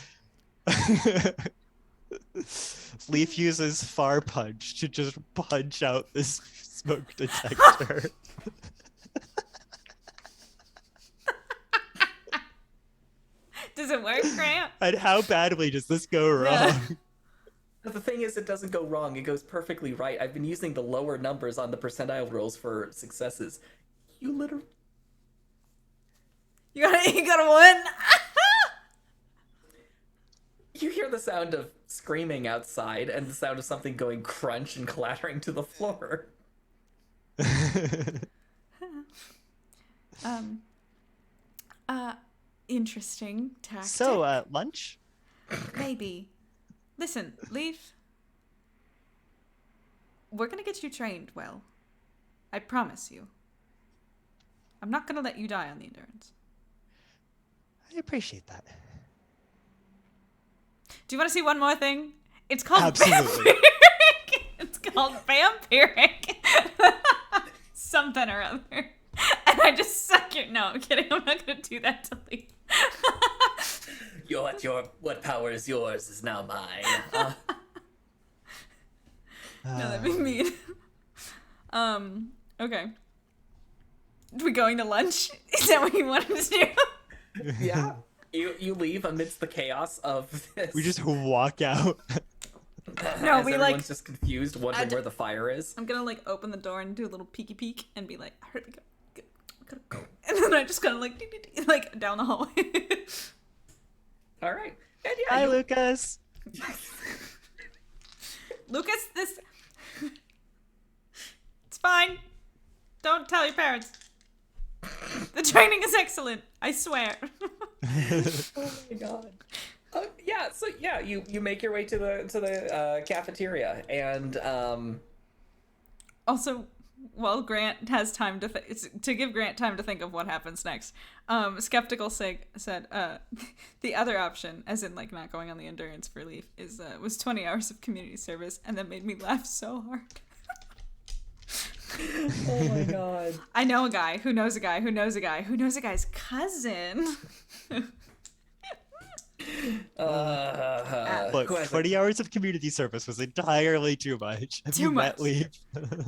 Leaf uses far punch to just punch out this smoke detector. does it work, Grant? And how badly does this go wrong? But the thing is, it doesn't go wrong. It goes perfectly right. I've been using the lower numbers on the percentile rolls for successes. You literally... You got a one. You hear the sound of screaming outside and the sound of something going crunch and clattering to the floor. Interesting tactic. So, lunch? Maybe. Listen, Leaf. We're gonna get you trained well. I promise you. I'm not gonna let you die on the Endurance. I appreciate that. Do you want to see one more thing? It's called Absolutely. vampiric. It's called vampiric. Something or other. And I just suck your... No, I'm kidding. I'm not going to do that to Lee. What power is yours is now mine. No, that'd be mean. Okay. Are we going to lunch? Is that what you wanted to do? Yeah. You leave amidst the chaos of this. We just walk out. No, As we, everyone's just confused, wondering d- where the fire is. I'm gonna, open the door and do a little peeky peek and be like, I heard we gotta go. And then I just kind of, down the hallway. All right. Yeah, yeah, Hi, Lucas. Lucas, this... It's fine. Don't tell your parents. The training is excellent. I swear. Oh my god. Yeah, so yeah, you make your way to the cafeteria, and Also, while Grant has time to give Grant time to think of what happens next, Skeptical said, the other option, as in like not going on the endurance for leave, was 20 hours of community service, and that made me laugh so hard. oh my god. I know a guy who knows a guy who knows a guy who knows a guy's cousin. Look, 20 hours of community service was entirely too much. Have Too you much. met Leaf?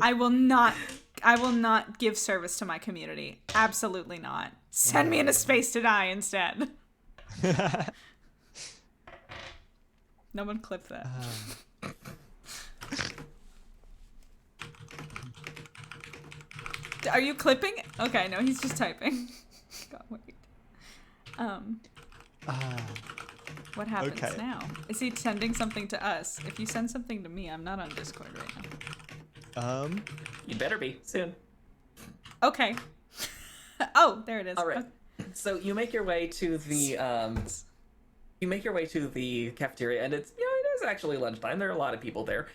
I will not give service to my community. Absolutely not. Send me into space to die instead. No one clip that. Are you clipping? Okay, no, he's just typing. God, wait. What happens Okay. now? Is he sending something to us? If you send something to me, I'm not on Discord right now. You better be soon. Okay. Oh, there it is. All right. Okay. So you make your way to the cafeteria, and it is actually lunchtime. There are a lot of people there.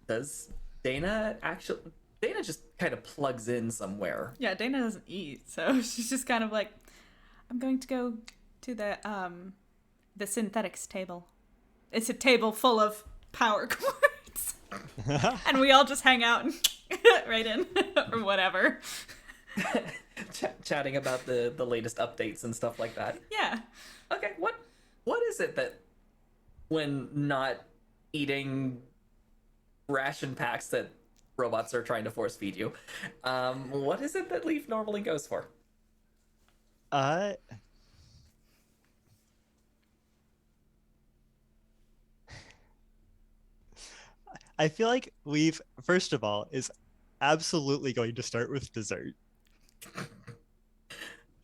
Does Dana just kind of plugs in somewhere? Yeah, Dana doesn't eat, so she's just kind of like, I'm going to go to the synthetics table. It's a table full of power cords. And we all just hang out and right in or whatever. Chatting about the latest updates and stuff like that. Yeah. Okay, what is it that when not eating ration packs that robots are trying to force feed you, what is it that Leaf normally goes for? I feel like Leaf, first of all, is absolutely going to start with dessert.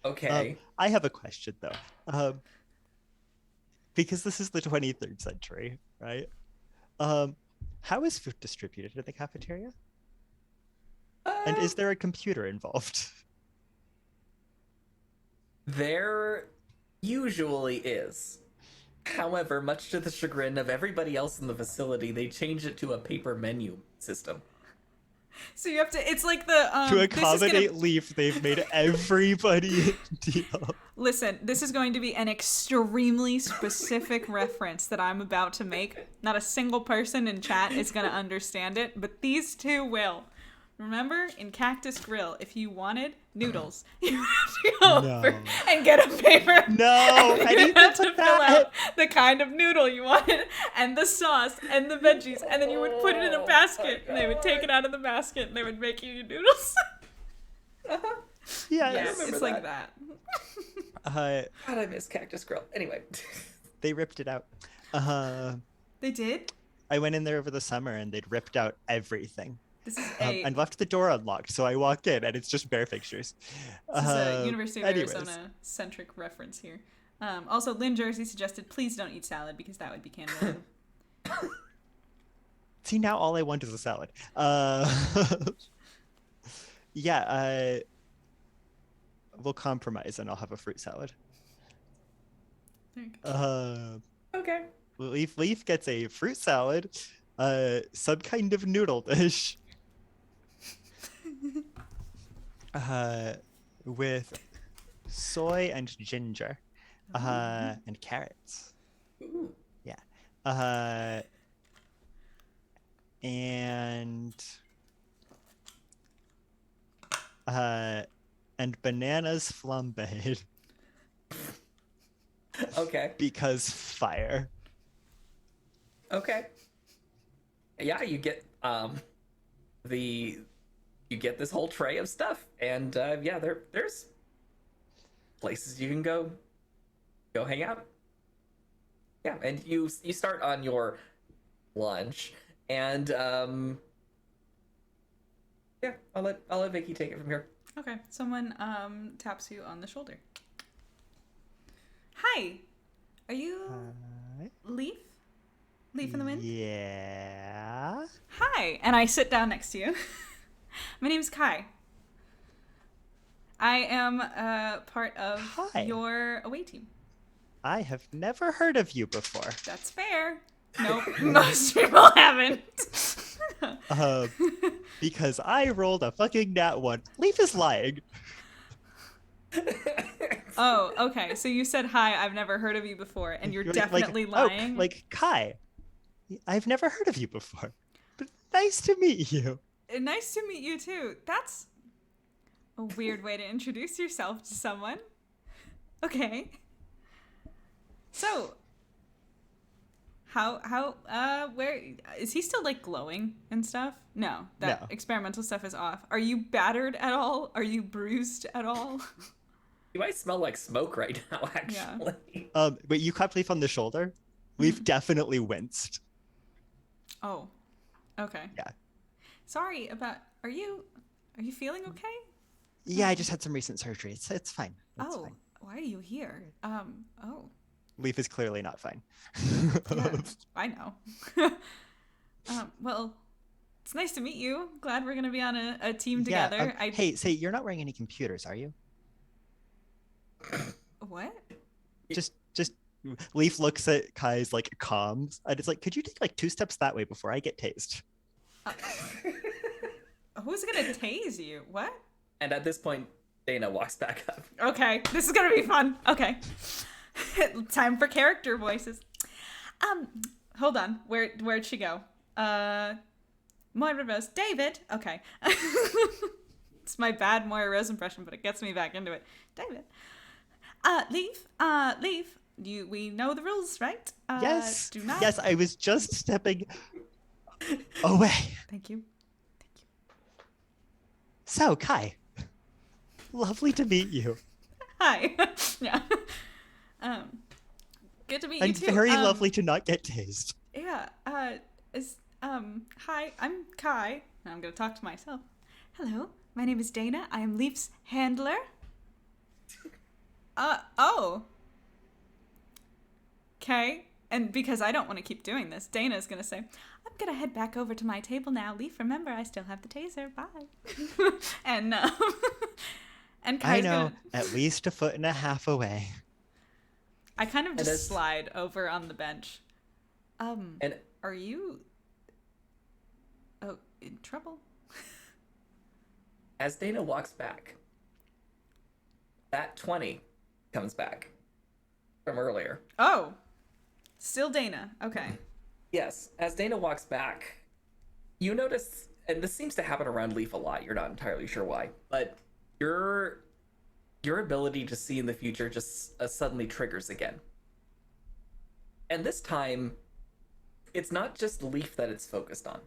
Okay. I have a question though, because this is the 23rd century, right? How is food distributed in the cafeteria? And is there a computer involved? There usually is. However, much to the chagrin of everybody else in the facility, they changed it to a paper menu system. So you have to, it's like the, To accommodate Leaf, they've made everybody deal. Listen, this is going to be an extremely specific reference that I'm about to make. Not a single person in chat is going to understand it, but these two will. Remember, in Cactus Grill, if you wanted noodles, you have to go over and get a paper. No, and I you need had to to put fill that. out the kind of noodle you wanted, and the sauce, and the veggies, and then you would put it in a basket, and they would take it out of the basket, and they would make you your noodles. Yes. Yes, remember it's like that. Uh, God, I miss Cactus Grill. Anyway. they ripped it out. They did? I went in there over the summer and they'd ripped out everything. This is And left the door unlocked, so I walk in and it's just bare fixtures. This is a University of anyways. Arizona-centric reference here. Also, Lynn Jersey suggested, please don't eat salad because that would be cannibalism. See, now all I want is a salad. Yeah, we'll compromise and I'll have a fruit salad. There you go. Okay. Leaf gets a fruit salad, some kind of noodle dish, with soy and ginger, and carrots. Ooh. Yeah. And bananas flambéed. Okay. Because fire. Okay. Yeah, you get you get this whole tray of stuff, and yeah, there's places you can go hang out. Yeah, and you start on your lunch, and yeah, I'll let Vicky take it from here. Okay, someone taps you on the shoulder. Hi, Are you Hi. Leaf? Leaf in the wind? Yeah. Hi, and I sit down next to you. My name's Kai. I am part of Hi. your away team. I have never heard of you before. That's fair. Nope, most people haven't. Because I rolled a fucking nat 1. Leaf is lying. Oh, okay. So you said hi, I've never heard of you before, and you're definitely lying? Oh, like, Kai, I've never heard of you before. But nice to meet you. Nice to meet you too. That's a weird way to introduce yourself to someone. Okay. So, where is he still like glowing and stuff? No, that No. experimental stuff is off. Are you battered at all? Are you bruised at all? You might smell like smoke right now, actually. But you caught Leaf on the shoulder. Leaf definitely winced. Oh, okay. Yeah. Sorry about. Are you feeling okay? Yeah, I just had some recent surgery. It's fine. It's Oh, fine. why are you here? Oh, Leaf is clearly not fine. yeah, I know. Well, it's nice to meet you. Glad we're gonna be on a team together. Hey, say you're not wearing any computers, are you? What? Just Leaf looks at Kai's like comms, and it's like, could you take like 2 steps that way before I get tased? Who's gonna tase you? What? And at this point, Dana walks back up. Okay, this is gonna be fun. Okay. Time for character voices. Hold on. Where'd she go? Moira Rose. David. Okay. It's my bad Moira Rose impression, but it gets me back into it. David. Leaf. Leaf. We know the rules, right? Yes. Do not. Yes, I was just stepping away. Thank you. So, Kai, lovely to meet you. Hi. Yeah. Good to meet you And too. very lovely to not get tased. Yeah. Hi, I'm Kai. Now I'm gonna talk to myself. Hello, my name is Dana. I am Leaf's handler. Oh. Okay. And because I don't want to keep doing this, Dana's gonna say, I'm gonna head back over to my table now. Leaf, remember, I still have the taser. Bye. and Kai's I know, gonna... at least 1.5 feet away. I kind of just as- slide over on the bench. And Are you... Oh, in trouble? as Dana walks back, that 20 comes back from earlier. Oh. Still Dana. Okay. Yes, as Dana walks back, you notice, and this seems to happen around Leaf a lot, you're not entirely sure why, but your ability to see in the future just suddenly triggers again. And this time, it's not just Leaf that it's focused on.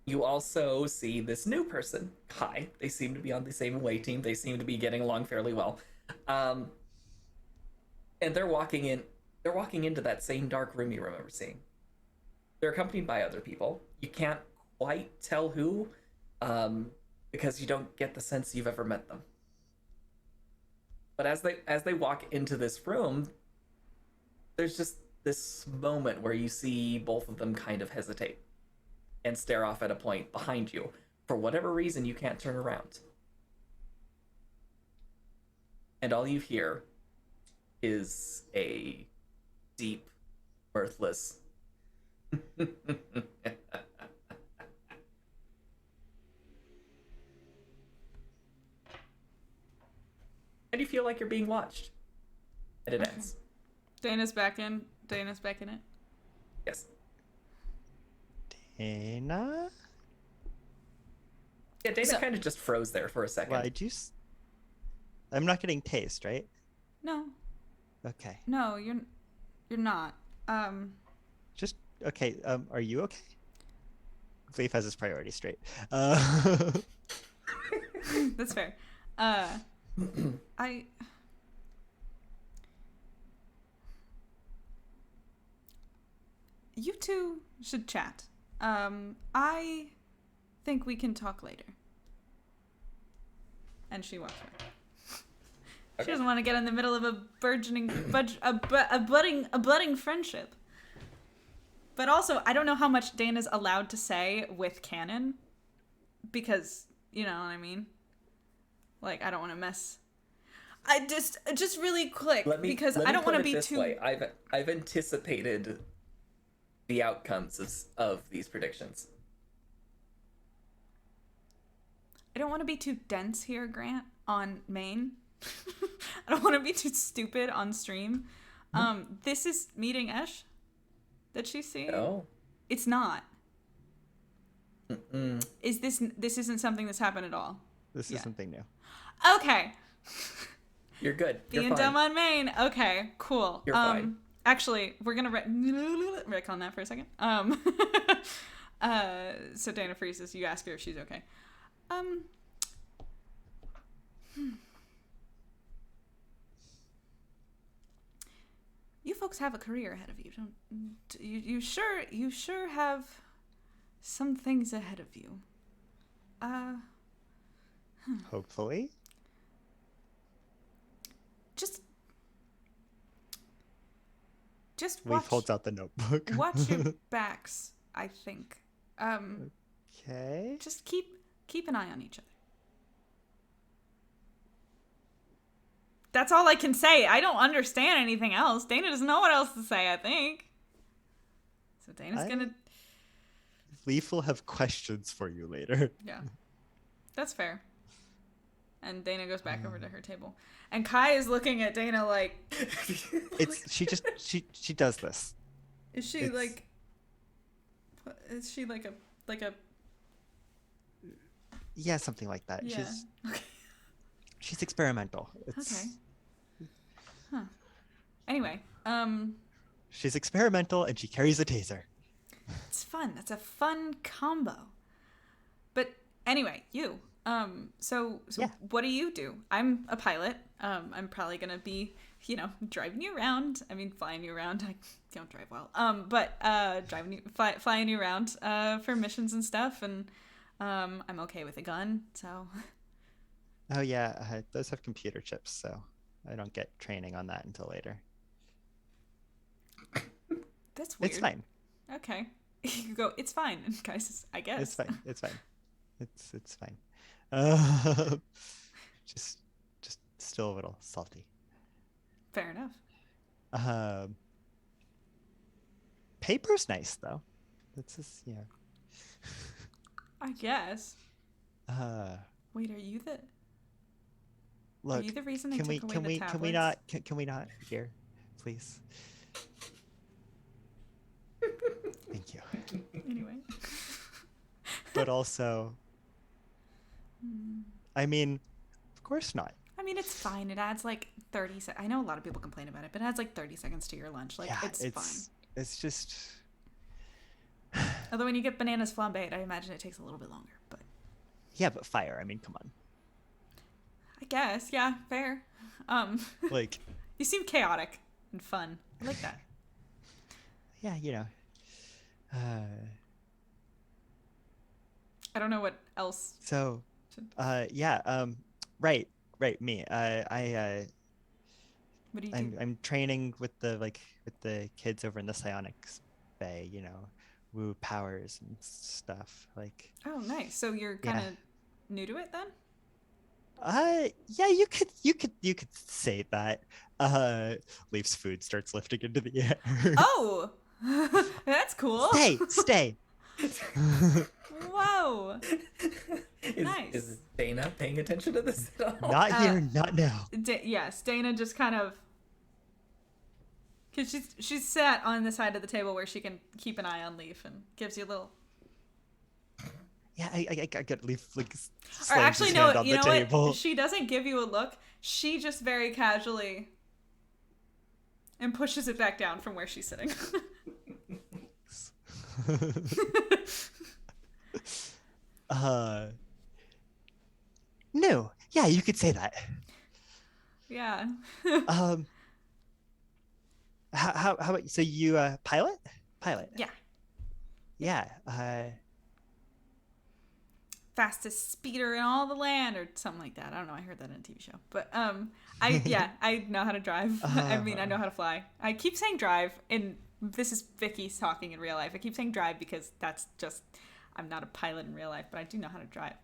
You also see this new person, Kai. They seem to be on the same away team. They seem to be getting along fairly well. And they're walking into that same dark room you remember seeing. They're accompanied by other people. You can't quite tell who, because you don't get the sense you've ever met them. But as they walk into this room, there's just this moment where you see both of them kind of hesitate and stare off at a point behind you. For whatever reason, you can't turn around. And all you hear is a deep, mirthless and you feel like you're being watched. And it ends. Dana's back in. Dana's back in it. Yes. Dana? Yeah, Dana kind of just froze there for a second. Well, I'm not getting tased, right? No. Okay. No, you're not. Just, okay, are you okay? Leaf has his priorities straight. That's fair. You two should chat. I think we can talk later. And she walks away. She doesn't want to get in the middle of a budding friendship. But also, I don't know how much Dana's allowed to say with canon, because you know what I mean. Like, I don't want to mess. I just really quick because I don't want to be too. Way. I've anticipated the outcomes of these predictions. I don't want to be too dense here, Grant, on main. I don't want to be too stupid on stream. This is meeting Esh that she's seeing. No, it's not. Is this isn't something that's happened at all? This is something new. Okay. You're good. You're Being fine. dumb on main. Okay, cool. You're fine. Actually, we're gonna Rick on that for a second. So Dana freezes. You ask her if she's okay. You folks have a career ahead of you, don't you? You sure have some things ahead of you. Hopefully. Just watch. Leaf holds out the notebook. Watch your backs, I think. Okay. Just keep an eye on each other. That's all I can say. I don't understand anything else. Dana doesn't know what else to say, I think. So Dana's gonna... Leaf will have questions for you later. Yeah. That's fair. And Dana goes back over to her table. And Kai is looking at Dana like... She does this. Is she like... Is she like a... Yeah, something like that. Yeah. She's experimental. Okay. Huh. Anyway, she's experimental and she carries a taser. It's fun. That's a fun combo. But anyway, you. So yeah. What do you do? I'm a pilot. I'm probably gonna be, driving you around. I mean, flying you around. I don't drive well. But flying you around for missions and stuff. And I'm okay with a gun. So. Oh yeah, those have computer chips, so I don't get training on that until later. That's weird. It's fine. Okay. You go, it's fine. And guys, I guess. It's fine. It's fine. It's fine. Just still a little salty. Fair enough. Paper's nice though. That's just I guess. Wait, are you Look, the reason they took away the tablets? Can we not here, please? Thank you. Anyway. But also, I mean, of course not. I mean, it's fine. It adds like 30 seconds. I know a lot of people complain about it, but it adds like 30 seconds to your lunch. Like, yeah, it's fine. It's just... Although when you get bananas flambéed, I imagine it takes a little bit longer, but... Yeah, but fire. I mean, come on. I guess. Yeah, fair. Like... You seem chaotic and fun. I like that. Yeah, I don't know what else. So, right, me. What do you do? I'm training with the kids over in the Psionics Bay, woo powers and stuff. Like. Oh, nice. So you're kind of new to it then? Yeah, you could say that. Leaf's food starts lifting into the air. Oh, that's cool. Stay. Whoa. Nice. Is Dana paying attention to this at all? Not here, not now. Yes, Dana just kind of, because she's sat on the side of the table where she can keep an eye on Leaf and gives you a little. Yeah, I got Leaf like. Or actually, his no. hand on You the know table. what? She doesn't give you a look. She just very casually and pushes it back down from where she's sitting. No. Yeah, you could say that. Yeah. How about so you pilot? Yeah. Yeah. Fastest speeder in all the land or something like that. I don't know. I heard that in a TV show. But I know how to drive. I mean, I know how to fly. I keep saying drive, and this is Vicky talking in real life. I keep saying drive because that's just, I'm not a pilot in real life, but I do know how to drive.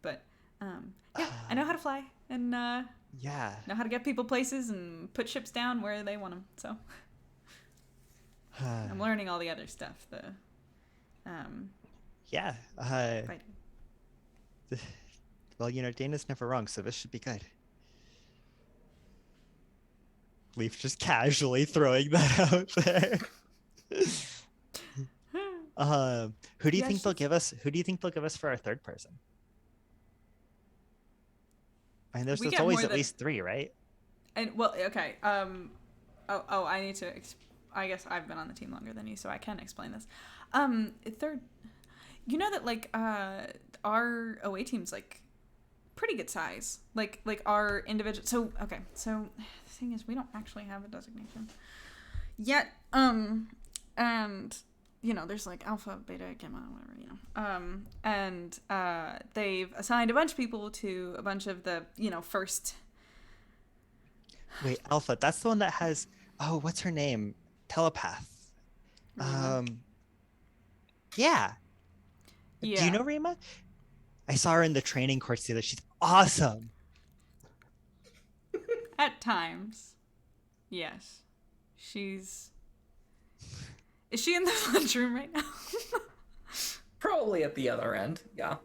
But I know how to fly, and know how to get people places and put ships down where they want them. So I'm learning all the other stuff. Well, Dana's never wrong, so this should be good. Leaf just casually throwing that out there. Who do you think they'll give us? Who do you think they'll give us for our third person? I mean, there's always at least 3, right? And well, okay. I need to. I guess I've been on the team longer than you, so I can explain this. Third, that like our OA team's like pretty good size. Like our individual. So okay. So the thing is, we don't actually have a designation yet. And there's like alpha, beta, gamma, whatever, and they've assigned a bunch of people to a bunch of the, first. Wait, alpha, that's the one that has, what's her name? Telepath. Yeah. Do you know Rima? I saw her in the training course today. She's awesome. At times. Yes. Is she in the lunchroom right now? Probably at the other end, yeah.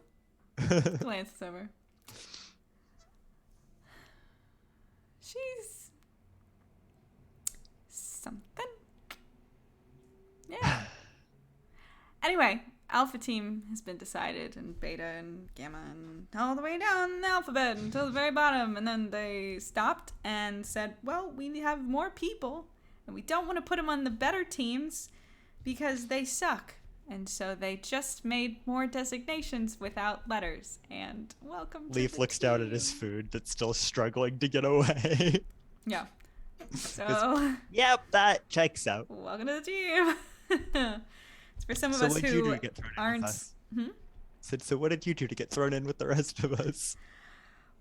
Glances over. She's something. Yeah. Anyway, Alpha team has been decided, and Beta and Gamma and all the way down the alphabet until the very bottom. And then they stopped and said, well, we have more people, and we don't want to put them on the better teams because they suck. And so they just made more designations without letters. And welcome to Leaf looks down at his food that's still struggling to get away. Yeah. So. Yep, that checks out. Welcome to the team. It's for some of us who aren't. So what did you do to get thrown in with the rest of us?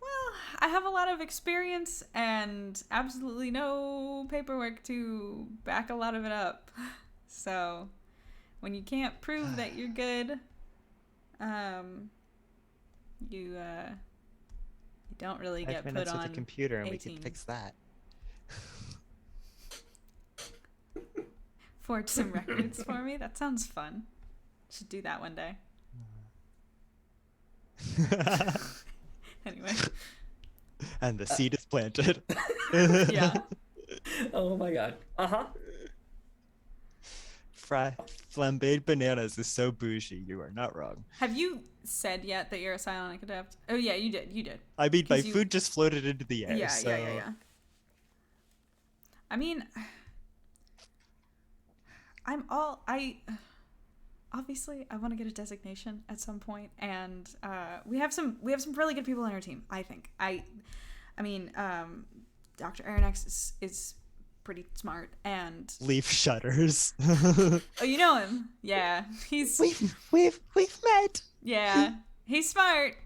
Well, I have a lot of experience and absolutely no paperwork to back a lot of it up. So when you can't prove that you're good, you don't really get put on 5 minutes with a computer and we 18. can fix that. Forge some records for me. That sounds fun. Should do that one day. Anyway. And the seed is planted. Yeah. Oh my god. Uh-huh. Flambéed bananas is so bougie. You are not wrong. Have you said yet that you're a psionic adept? Oh yeah, you did. I mean, my food just floated into the air. Yeah. I mean, obviously I want to get a designation at some point, and we have some really good people on our team. I think Dr. Aronex is pretty smart, and Leaf shudders. Oh, you know him? Yeah, we've met. Yeah, he's smart.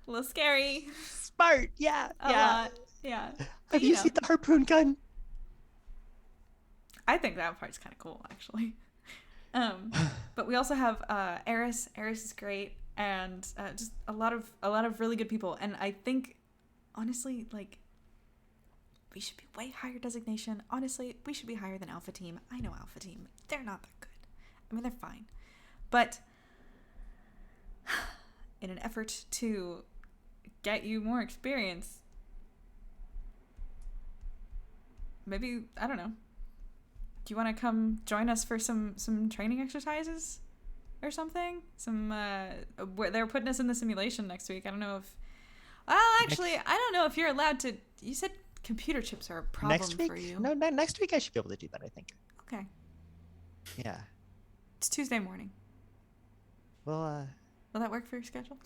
A little scary. Smart, yeah, a lot. Yeah. Have you seen the harpoon gun? I think that part's kind of cool, actually. But we also have Eris. Eris is great, and just a lot of really good people. And I think, honestly, like, we should be way higher designation. Honestly, we should be higher than Alpha Team. I know Alpha Team. They're not that good. I mean, they're fine. But in an effort to get you more experience, maybe, I don't know. Do you want to come join us for some training exercises or something? They're putting us in the simulation next week. I don't know if... Well, actually, I don't know if you're allowed to... You said computer chips are a problem next week? for you. No, next week I should be able to do that, I think. Okay. Yeah. It's Tuesday morning. Well, Will that work for your schedule?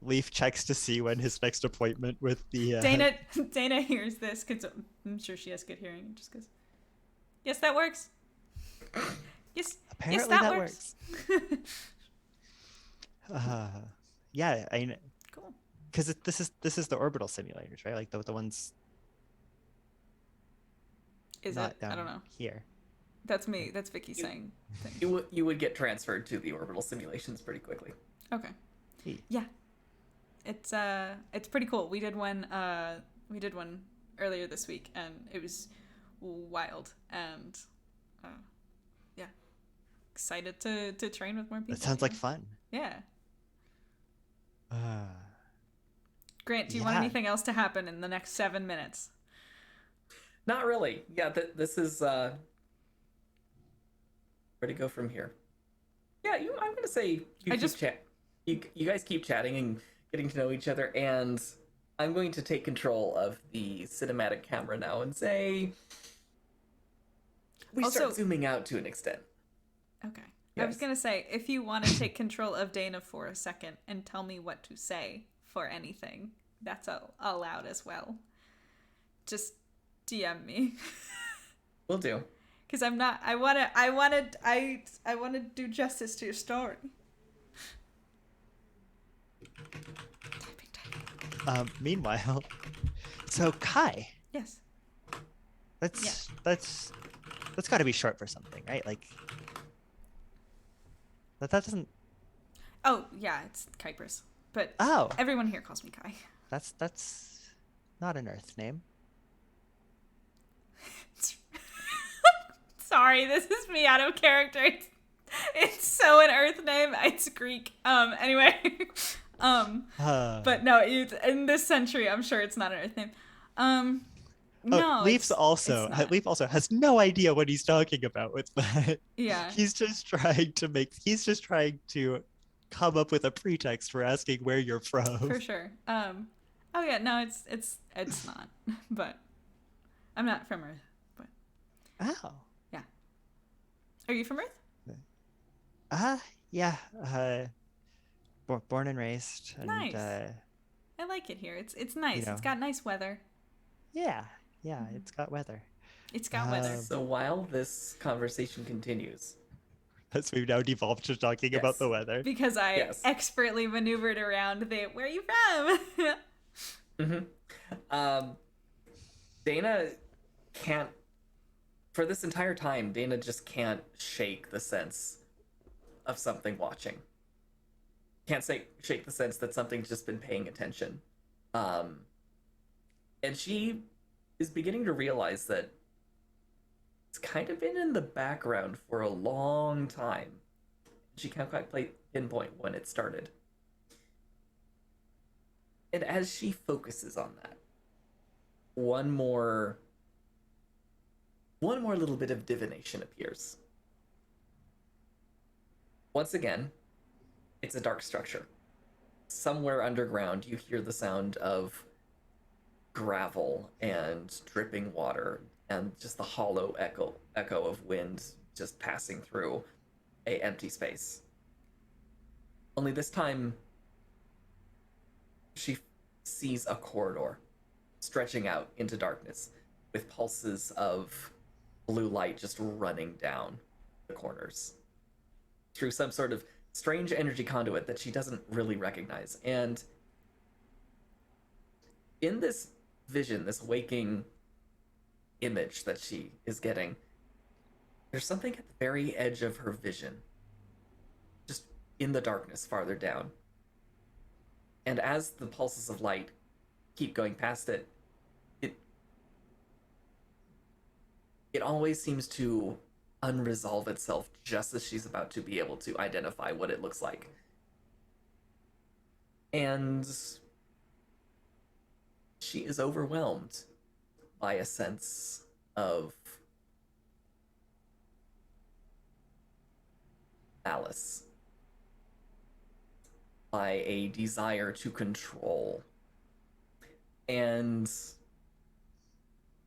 Leaf checks to see when his next appointment with the... Dana hears this, because I'm sure she has good hearing, and just goes, yes, that works. Yes, apparently yes, that works. Yeah, Cool. because this is the orbital simulators, right? Like the ones Is not it? down I don't know. here. That's me. That's Vicky saying things. You would get transferred to the orbital simulations pretty quickly. Okay. Hey. Yeah. It's pretty cool. We did one earlier this week, and it was wild, and yeah, excited to train with more people. That sounds like fun. Yeah. Uh, Grant, do you want anything else to happen in the next 7 minutes? Not really. Yeah, this is where to go from here. Yeah, I'm gonna say you guys keep chatting and getting to know each other, and I'm going to take control of the cinematic camera now and say we start zooming out to an extent. Okay. Yes. I was gonna say, if you want to take control of Dana for a second and tell me what to say for anything, that's allowed as well. Just DM me. Will do. Because I'm not. I want to do justice to your story. Typing. Meanwhile, so Kai. Yes. That's got to be short for something, right? Like that doesn't. Oh yeah, it's Kuipers, but everyone here calls me Kai. That's not an Earth name. Sorry, this is me out of character. It's so an Earth name. It's Greek. Anyway. But no, in this century, I'm sure it's not an Earth name. No. Leaf also has no idea what he's talking about with that. Yeah. He's just trying to come up with a pretext for asking where you're from. For sure. Oh yeah, no, it's not. But I'm not from Earth. But oh. Yeah. Are you from Earth? Yeah. Born and raised. And, nice. I like it here. It's nice. It's got nice weather. Yeah. It's got weather. It's got weather. So while this conversation continues, as we've now devolved to talking about the weather, because I expertly maneuvered around where are you from? Dana can't. For this entire time, Dana just can't shake the sense of something watching. Can't shake the sense that something's just been paying attention. And she is beginning to realize that it's kind of been in the background for a long time. She can't quite pinpoint when it started. And as she focuses on that, one more little bit of divination appears. Once again, it's a dark structure. Somewhere underground, you hear the sound of gravel and dripping water and just the hollow echo of wind just passing through an empty space. Only this time, she sees a corridor stretching out into darkness with pulses of blue light just running down the corners through some sort of strange energy conduit that she doesn't really recognize. And in this vision, this waking image that she is getting, there's something at the very edge of her vision, just in the darkness farther down. And as the pulses of light keep going past it, it always seems to unresolve itself just as she's about to be able to identify what it looks like. And she is overwhelmed by a sense of malice, by a desire to control. And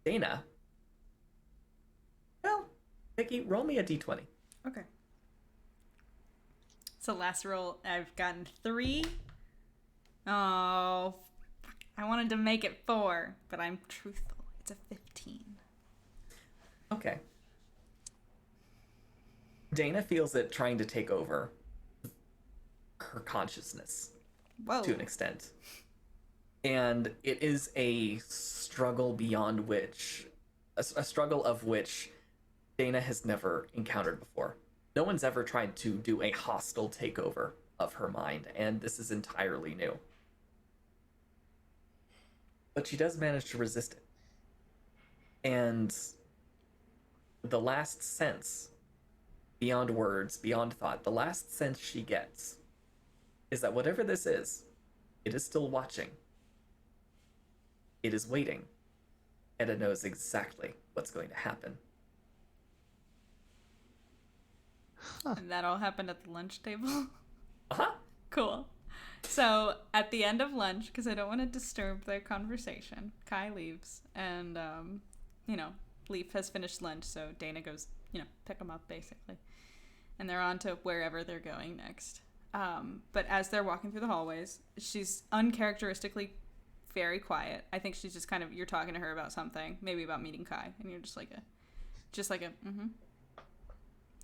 Dana, well, Vicky, roll me a d20. Okay. So last roll, I've gotten 3. Oh, I wanted to make it 4, but I'm truthful. It's a 15. Okay. Dana feels it trying to take over her consciousness. Whoa. To an extent. And it is a struggle beyond which, a struggle of which Dana has never encountered before. No one's ever tried to do a hostile takeover of her mind, and this is entirely new. But she does manage to resist it. And the last sense, beyond words, beyond thought, the last sense she gets is that whatever this is, it is still watching. It is waiting. And it knows exactly what's going to happen. And that all happened at the lunch table? Uh-huh. Cool. So, at the end of lunch, because I don't want to disturb their conversation, Kai leaves, and, Leaf has finished lunch, so Dana goes, pick them up, basically. And they're on to wherever they're going next. But as they're walking through the hallways, she's uncharacteristically very quiet. I think she's just kind of, you're talking to her about something, maybe about meeting Kai, and you're just like mm-hmm.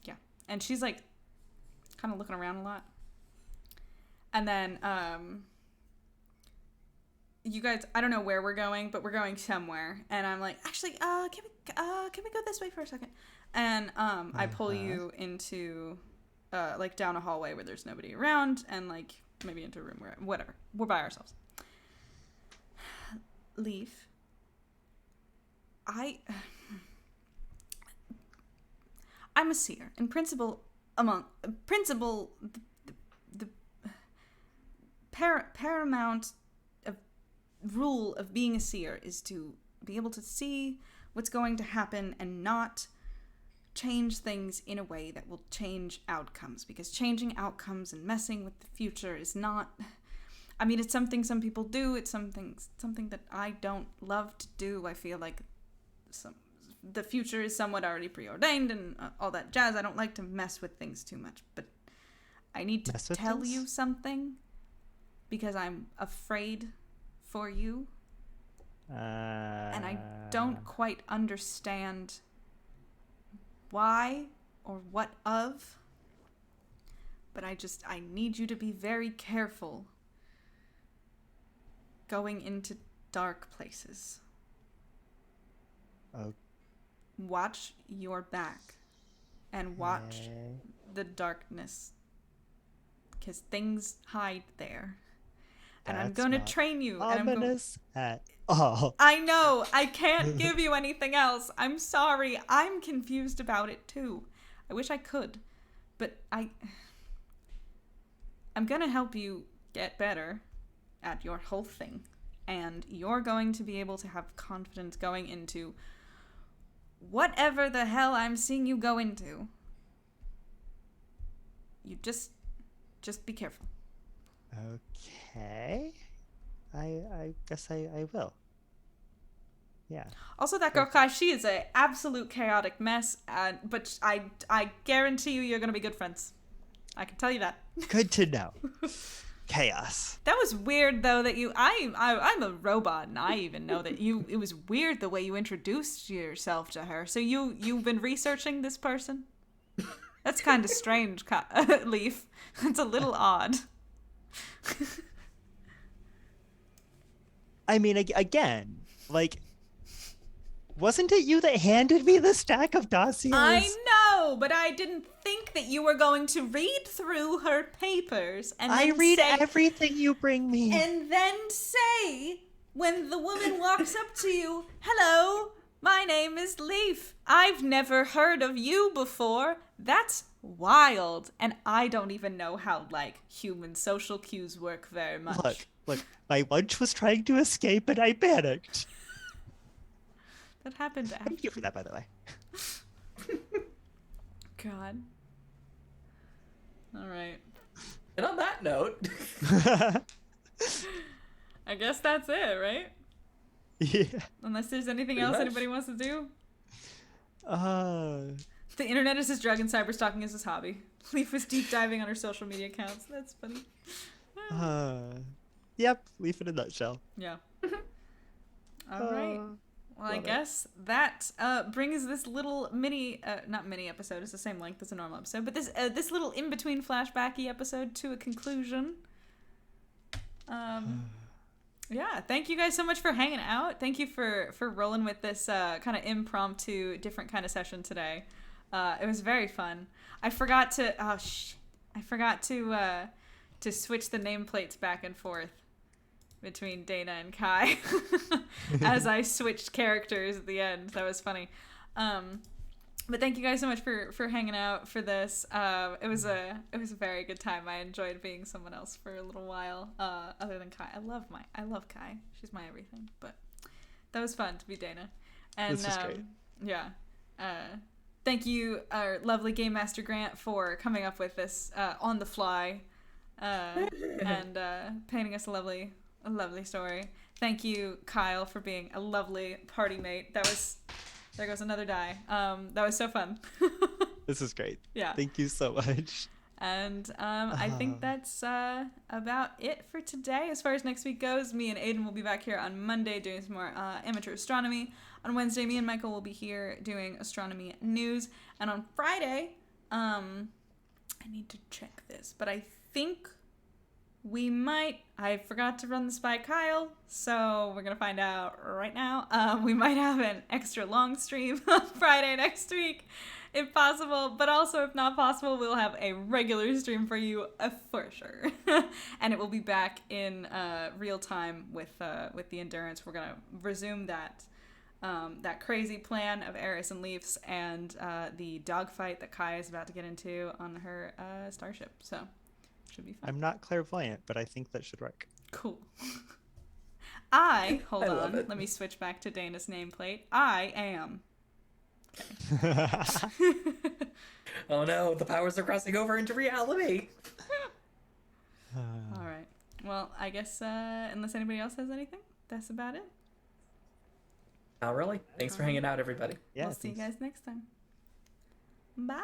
Yeah. And she's like, kind of looking around a lot. And then, you guys, I don't know where we're going, but we're going somewhere. And I'm like, actually, can we go this way for a second? And, I pull you into, down a hallway where there's nobody around, and, maybe into a room where, whatever. We're by ourselves. Leaf, I'm a seer. In principle, the paramount rule of being a seer is to be able to see what's going to happen and not change things in a way that will change outcomes, because changing outcomes and messing with the future is not, it's something some people do. It's something that I don't love to do. I feel like the future is somewhat already preordained and all that jazz. I don't like to mess with things too much, but I need to tell you something because I'm afraid for you. And I don't quite understand why or what of, but I need you to be very careful going into dark places. Oh. Watch your back and watch the darkness, because things hide there. And I'm going to train you. Ominous at all. I know. I can't give you anything else. I'm sorry. I'm confused about it too. I wish I could, but I'm going to help you get better at your whole thing. And you're going to be able to have confidence going into whatever the hell I'm seeing you go into. You just be careful. Okay. I guess I will. Yeah. Also, that girl Kai, she is an absolute chaotic mess, but I guarantee you're going to be good friends. I can tell you that. Good to know. Chaos. That was weird, though, that I'm a robot, and I even know that it was weird the way you introduced yourself to her. So you've been researching this person? That's kind of strange, Leaf. That's a little odd. Again, wasn't it you that handed me the stack of dossiers? I know, but I didn't think that you were going to read through her papers and then I read everything you bring me. And then say, when the woman walks up to you, "Hello, my name is Leaf. I've never heard of you before." That's wild. And I don't even know how, human social cues work very much. Look, my lunch was trying to escape and I panicked. That happened after. Thank you for that, by the way. God. All right. And on that note... I guess that's it, right? Yeah. Unless there's anything Pretty else much. anybody wants to do. The internet is his drug and cyberstalking is his hobby. Leaf was deep diving on her social media accounts. That's funny. Yep, Leaf in a nutshell. Yeah. All right. Well, I love guess that brings this little not mini episode, it's the same length as a normal episode, but this little in-between flashbacky episode to a conclusion. Yeah, thank you guys so much for hanging out. Thank you for rolling with this kind of impromptu, different kind of session today. It was very fun. I forgot to to switch the nameplates back and forth between Dana and Kai as I switched characters at the end. That was funny. But thank you guys so much for hanging out for this. It was a very good time. I enjoyed being someone else for a little while. Other than Kai, I love Kai. She's my everything. But that was fun to be Dana. And This is great. Yeah. Thank you, our lovely Game Master Grant, for coming up with this on the fly and painting us a lovely story. Thank you, Kyle, for being a lovely party mate. There goes another die. That was so fun. This is great. Yeah. Thank you so much. And I think that's about it for today. As far as next week goes, me and Aiden will be back here on Monday doing some more amateur astronomy. On Wednesday, me and Michael will be here doing astronomy news. And on Friday, I need to check this, but I think I forgot to run this by Kyle, so we're going to find out right now. We might have an extra long stream on Friday next week, if possible, but also if not possible, we'll have a regular stream for you for sure. And it will be back in real time with the Endurance. We're going to resume that crazy plan of Eris and Leafs and the dogfight that Kai is about to get into on her starship, so should be fun. I'm not clairvoyant, but I think that should work. Cool. Hold I on. love it. Let me switch back to Dana's nameplate. I am. Oh no, the powers are crossing over into reality. All right. Well, I guess unless anybody else has anything, that's about it. Not really. Thanks for hanging out, everybody. Yeah, We'll see you thanks. guys next time. Bye.